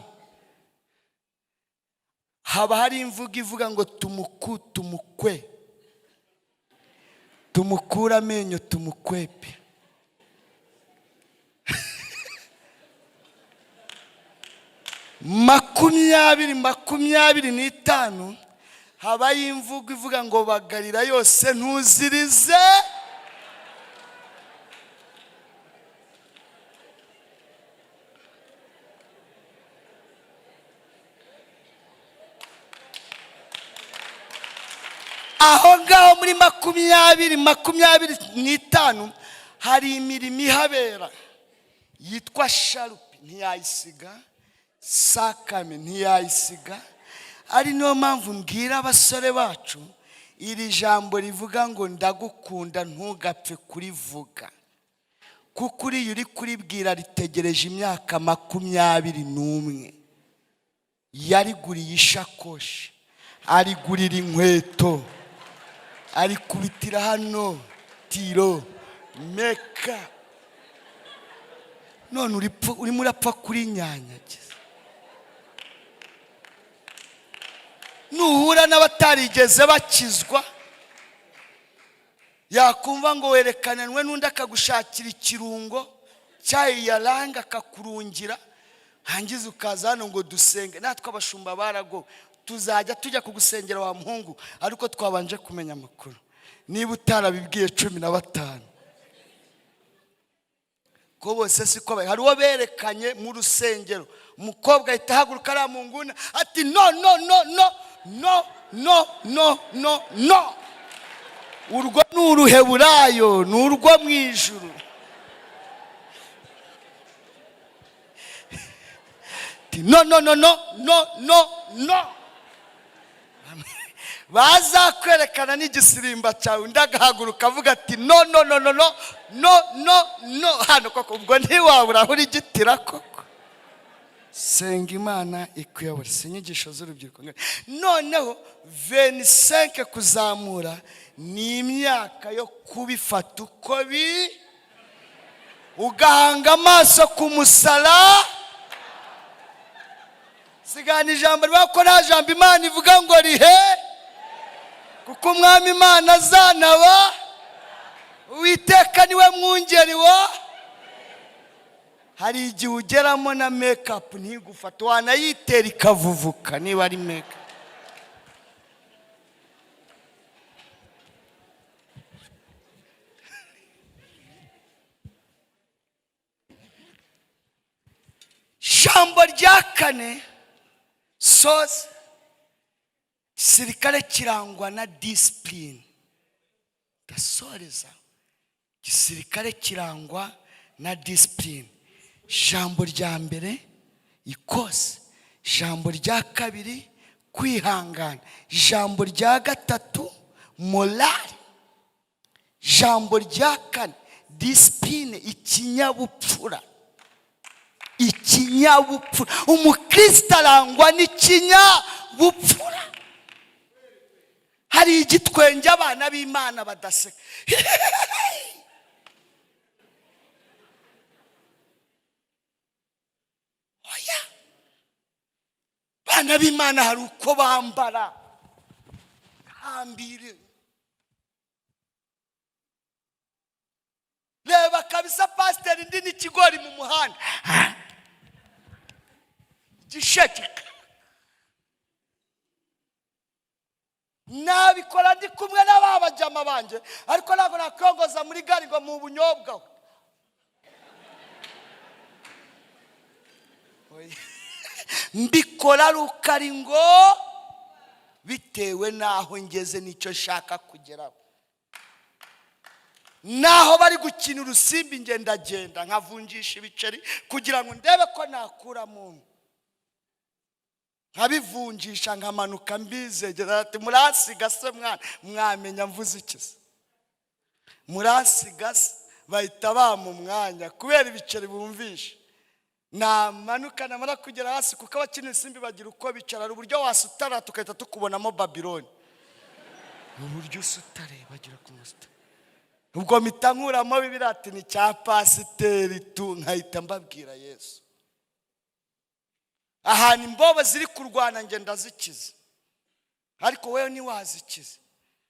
[SPEAKER 1] haba hari imvugo ivuga ngo tumukura amenyo tumukwepe. makumyabiri n'itanu haba imvugo ivuga ngo bagarira yose ntuzirize. Aho ngaho muri 20-25 hari imirimo ihabera yitwa sharupi ntiyayisiga, sakame ntiyayisiga. Ari niyo mpamvu mbwira abasore bacu iri jambo rivuga ngo ndagukunda ntugapfe kurivuga, kuko uriya uri kuribwira ritegereje imyaka 21. Yariguriye ishakoshi, arigurira inkweto, arikubitira hano tiro meka, none urimo urapfa kuri nyanyagiza. Nuhura n'abatarigeze bakizwa, yakumva ngo werekananwe n'undi akagushakira ikirungo cyayaranga akakurungira, hangiza ukaza hano ngo dusenge. Natwe abashumba barago tuzajya tujya kugusengera wa muhungu, ariko twabanje kumenya amakuru. Niba utarabibwiye 15 ko bose siko bari. Hari uwo berekanye mu rusengero, umukobwa ahita ahaguruka ari mu nguni ati no no no no no no no no no. Urwo ni uruheburayo, ni urwo mu ijuru. No no no no no no no. Bazakwerekana n'igisirimba cyawe ndagahaguruka avuga ati no no no no no no no no. Hano koko ubwo ntiwabura aho urigitira koko. Senga Imana ikuyobora. Sinyigisho z'urubyiruko. Noneho 25 kuzamura ni imyaka yo kubifata uko ugahanga amaso ku musara. Sigana ijambo rwako nta jambo Imana ivuga ngo rihe, kuko umwami Imana azanaba, Uwiteka niwe mwungeri wa. Hari igihe ugeramo na makeup ntigufata, wanayitera ikavuvuka niba ari makeup. Jambo rya kane, soze gisirikare kirangwa na discipline. Gasoreza gisirikare kirangwa na discipline. Jambo rya mbere ikose, jambo rya kabiri kwihangana, jambo rya gatatu morale, jambo rya kane discipline, ikinyabupfura. Ikinyabupfura. Umukristo arangwa n'ikinyabupfura. Hari igitwenge abana b'Imana badaseka. Oya, abana b'Imana hari uko bambara hambire. Reba kabisa pasiteri ndi n'ikigori mu muhanda gishekeka. Nabikora ndi kumwe n'ababajama banje, ariko ntabwo nakongoza muri gari ngo mu bunyobwa. Mbikora rukari ngo bitewe naho ngeze nicyo shaka kugeraho. Naho bari gukina urusimbi ngenda nkavunjisha ibiceri kugira ngo ndebe ko nakura mu nkabivunjisha nkamanuka mbizegera ati murasiga se mwana, mwamenya mvuze ikiza, murasiga se bahita bamu mwanya kubera ibiceri bumvisha. Namanuka namara kugera hasi, kuko abakina urusimbi bagira uko bicara. Ari uburyo wasutara tukahita tukubonamo Babiloni, uburyo usutare bagira ku musita. Ubwo mpita nkuramo bibirati ni cya pasiteri tu, nkahita mbabwira Yesu. Ahantu imbobo ziri kurwana nge ndazikiza, ariko wewe ntiwazikiza.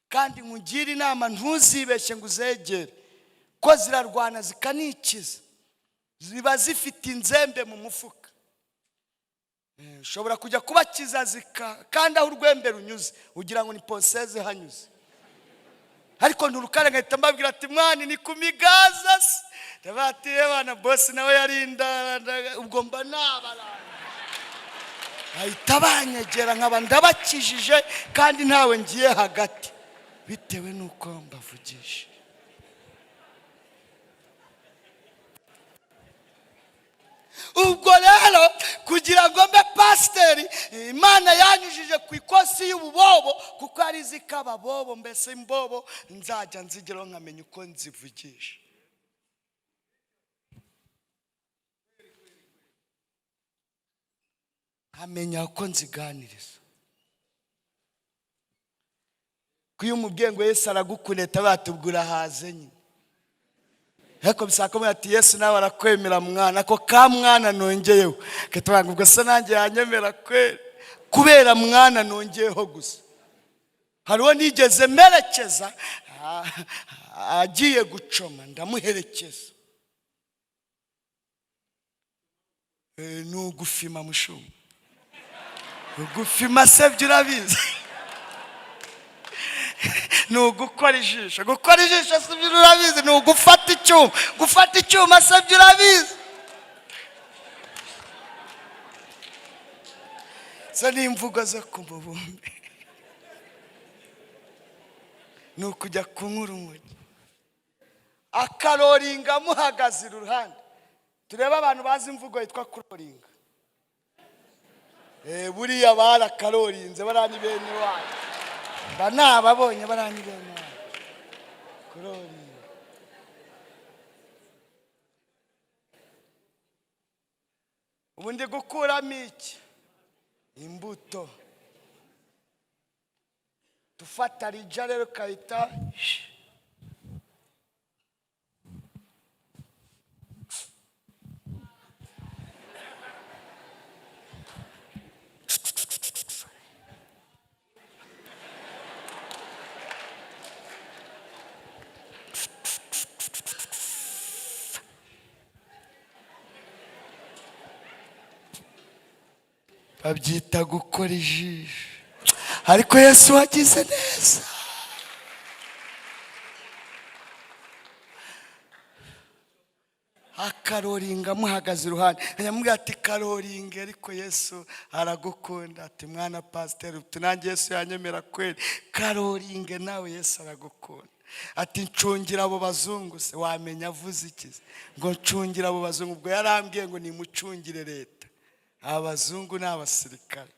[SPEAKER 1] Kandi nkugira inama ntuzibeshye ngo uzegere, ko zirarwana zikanikiza. Ziba zifite inzembe mu mufuka. Ushobora kujya kubakiza kandi aho urwembe runyuze ugira ngo ni ponseze hanyuze. Ariko nturukare ngahita mbabwira ati mwana ni kumigaza se. Ndabati bana boss nawe yarinda, ubwo mba nabarana. Ahita banyegera nkaba ndabakijije kandi ntawe ngiye hagati, bitewe nuko mbavugisha. Ubwo rero kugira ngo mbe pasiteri, Imana yanyujije ku ikosi si y'ububobo kuko ari zikaba bobo mbese imbobo nzajya nzigeraho nkamenya uko nzivugisha. Nkamenya uko nziganiriza. Kuyo umubwiye ngo Yesu aragukuneta batubwira haze nyine. Heko bisaka mwe ati Yesu nawe arakwemera mwana ko ka mwana nongeyeho. Ketubanga ubwo se nanjye yanyemera kweli. Kubera mwana nongeyeho gusa. Hariho nigeze merekeza agiye gucoma ndamuherekeza. Nugufima mushuma. Ugufima se byurabizi. Nugukora ijisho. Gukora ijisho se byurabizi. Nugufata icyuma. Gufata icyuma se byurabizi. So ni imvugo zo kumubumbe. Nukujya kunkura umugi. Akaroringa muhagaze iruhande. Tureba abantu bazi imvugo yitwa kuroringa. Buriya barakarorinze barani bene wacu. Bana babonye barani bene wacu. Kuroringa. Ubundi gukuramo iki? Imbuto. Tufata rija rero kayita babyita gukora ijisho. Ariko Yesu wagize neza. Akaroringa muhagaze iruhande. Yamubwira ati karoringa ariko Yesu aragukunda. Ati mwana pastor tunange Yesu yanyemera kweli. Karoringa nawe Yesu aragukunda. Ati ncungira abo bazungu se wamenya avuze ikize. Ngo ncungira abo bazungu ubwo yarambwiye ngo nimucungire leta. Abazungu n'abasirikare.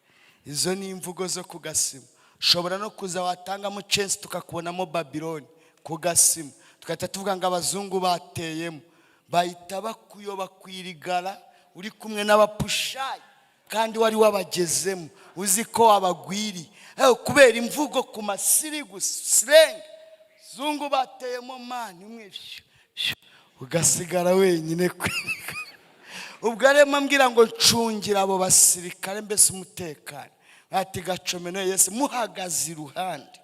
[SPEAKER 1] Izo ni imvugo zo kugasima. Shobora no kuza watangamo chance tukakubonamo Babylon kugasima. Tukahita tuvuga ngo abazungu bateyemo. Bahita bakuyoba kwirigara uri kumwe n'abapushayi kandi wari wabagezemo uzi ko wabagwiri. Kubera imvugo ku masiri gusenga. Zungu bateyemo mani umwe ugasigara wenyine kwirigara. Ubwo arema mbwira ngo ncungira abo basirikare mbese umutekano. Ati gacome no Yesu muhagaze iruhande.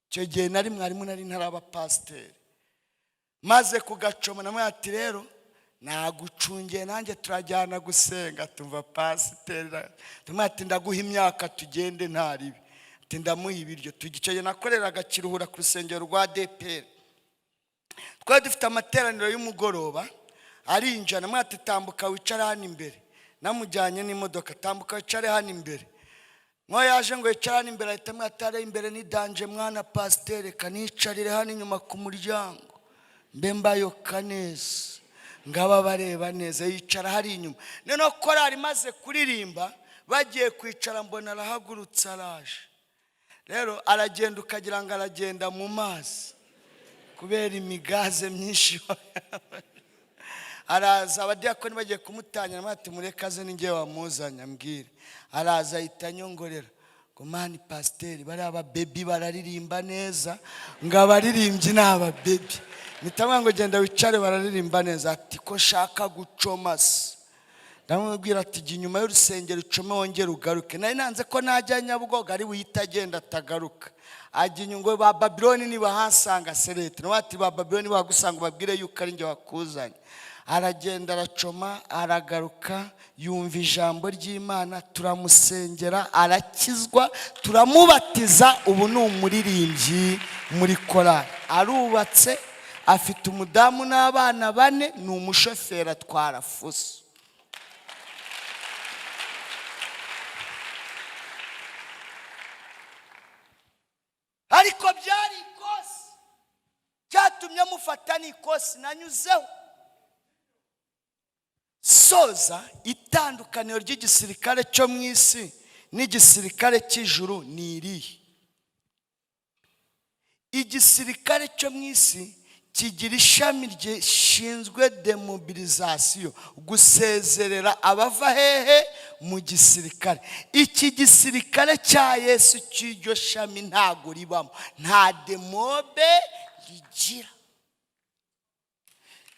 [SPEAKER 1] Cyo gihe nari mwarimu nari ntaraba pasteur. Maze kugacoma namwe ati rero nagucungiye nanjye turajyana gusenga tumva pasteur. Tumati ndaguha imyaka tugende ntaribi. Ati ndamuha ibiryo tugicaye nakoreraga Kiruhura ku rusengero rwa DPR. Twari dufite amateraniro y'umugoroba. Arinjana mwati tambuka wicara hano imbere. Namujyanye n'imodoka tambuka wicare hano imbere. Mwa yaje ngo yicara hano imbere ahita mwatare imbere ni danje mwana pasteur kanicarire hano inyuma ku muryango. Mbe mbayoka neza. Ngaba bareba neza yicara hari inyuma. None korari maze kuririmba bagiye kwicara mbona arahagurutse araje. Rero aragenda ukagira ngo aragenda mu mazi. Kubera imigaze myinshi. Araza abadiyakoni bagiye kumutanya namati murekaze ninge wamuzanya ambwire. Araza ahita nyongorera ngo mani pasteur bari aba baby bararirimba neza ngabaririmbyi n'aba baby. Nitamwe ngo genda wicare bararirimba neza. Ati ko shaka gucoma se. Ndamubwira ati jya inyuma y'urusengero icome wongera ugaruke. Nari nanze ko najya Nyabugogo ari wihita agenda atagaruka. Ajya inyungu ba Babylon ni bahansanga serete. N'abati ba Babylon bagusanga babwire yuko ari nge wakuzanye. Aragenda aracoma aragaruka yumva ijambo ry'Imana turamusengera arakizwa turamubatiza. Ubu ni umuririmbyi muri korali arubatse afite umudamu n'abana 4 ni umushoferi atwara fuso. Ariko byari ikosi cyatumye mufata ni ikosi nanyuzeho. Soza itandukaniro ry'igisirikare cyo mu isi n'igisirikare cy'ijuru ni irihe? Igisirikare cyo mu isi kigira ishami rishinzwe demobilisation, gusezerera abava hehe? Mu gisirikare. Iki gisirikare cya Yesu cy'iryo shami ntago ribamo, nta demobe rigira.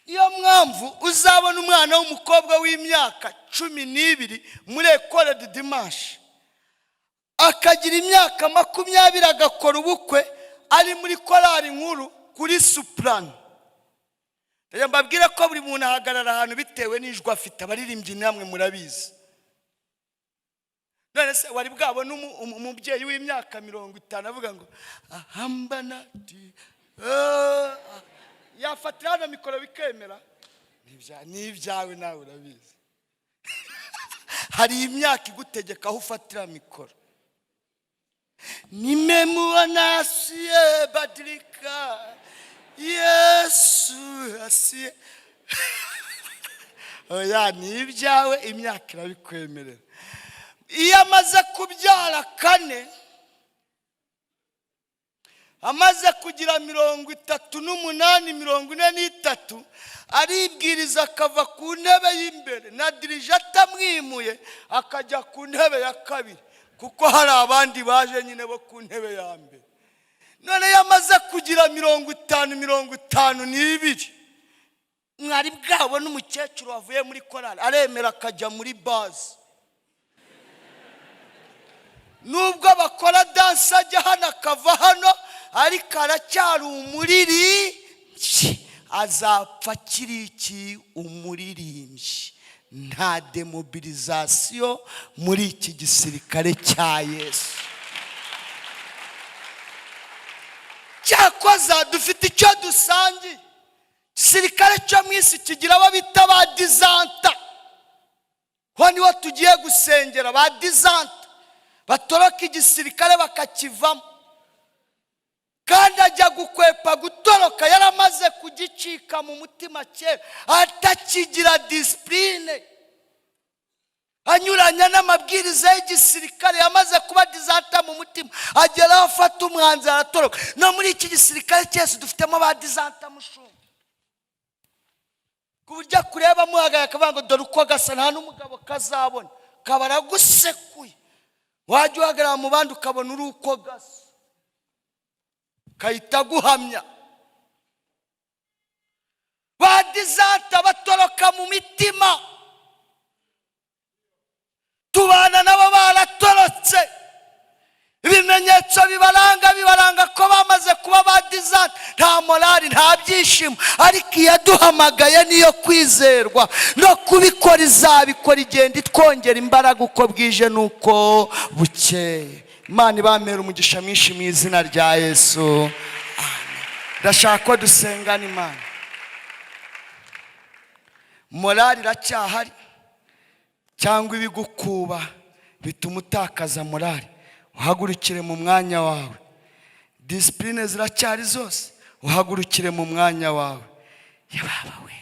[SPEAKER 1] Iyo mpamvu uzabona umwana w'umukobwa w'imyaka 12 muri Ecole de Dimanche, akagira imyaka 20 agakora ubukwe ari muri korali nkuru kuri soprano. Mbabwire ko buri muntu ahagarara ahantu bitewe n'ijwi afite. Abaririmbyi namwe murabizi. None se wari bwabona umubyeyi w'imyaka 50 avuga ngo ahambana yafatira hano mikoro bikemera? N'ibyawe nawe urabizi. Hari imyaka igutegeka aho ufatira mikoro. Nimemuona asiye badilika, Yesu asiye. Oya, n'ibyawe imyaka irabikwemerera. Iyo amaze kubyara 4, amaze kugira 38, 43, aribwiriza akava ku ntebe y'imbere na dirije atamwimuye akajya ku ntebe ya kabiri, kuko hari abandi baje nyine bo ku ntebe ya mbere. None yamaze kugira 52, mwari bwabo n'umukecuru wavuye muri korali aremera akajya muri base. Nubwo bakora danse ajya hano akava hano, ariko aracyari umuririmbyi. Azapfa akiri iki? Umuririmbyi. Nta demobilisation muri iki gisirikare cya Yesu. Cyakoza dufite icyo dusangiye. Gisirikare cyo mu isi kigira abo bita ba dizanta. Ho niho tugiye gusengera, ba dizanta batoroka igisirikare bakakivamo. Kandi ajya gukwepa gutoroka yaramaze kugicika mu mutima kera, atakigira discipline, anyuranya n'amabwiriza y'igisirikare. Yamaze kuba dizanta mu mutima, agera afata umwanzuro aratoroka. No muri iki gisirikare cyese dufitemo ba dizanta mushumba, ku buryo kureba muhagaye akavuga ngo dore uko gasa nta n'umugabo kazabona, kabara gusekuye. Wajya uhagarara mu bandi ukabona uri uko gasa, kahita guhamya. Ba dizanta batoroka mu mitima, tubana nabo baratorotse. Ibimenyetso bibaranga ko bamaze kuba ba dizanta. Nta morali, nta byishimo, ariko iyaduhamagaye niyo kwizerwa. No kubikora izabikora, igenda itwongera imbaraga uko bwije nuko bukeye. Imana ibamera umugisha mwinshi mu izina rya Yesu. Ndashaka ko dusengana Imana. Morali iracyahari cyangwa ibigukuba bituma utakaza morali? Uhagurukire mu mwanya wawe. Discipline ziracyari zose, uhagurukire mu mwanya wawe. Yababa we.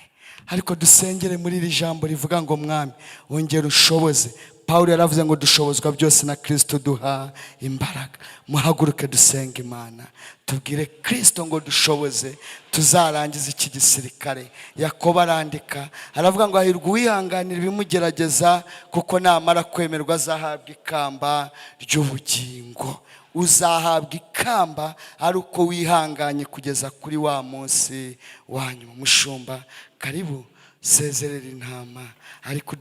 [SPEAKER 1] Ariko dusengere muri iri jambo rivuga ngo Mwami wongera ushoboze. Paulo yaravuze ngo dushobozwa byose na Kristo duha imbaraga. Muhaguruke dusenge Imana, tubwire Kristo ngo dushoboze tuzarangiza iki gisirikare. Yakobo arandika aravuga ngo hahirwa uwihanganira ibimugerageza, kuko namara kwemerwa azahabwa ikamba ry'ubugingo. Uzahabwa ikamba ari uko wihanganye kugeza kuri wa munsi wa nyuma. Mushumba karibu sezerera intama, ariko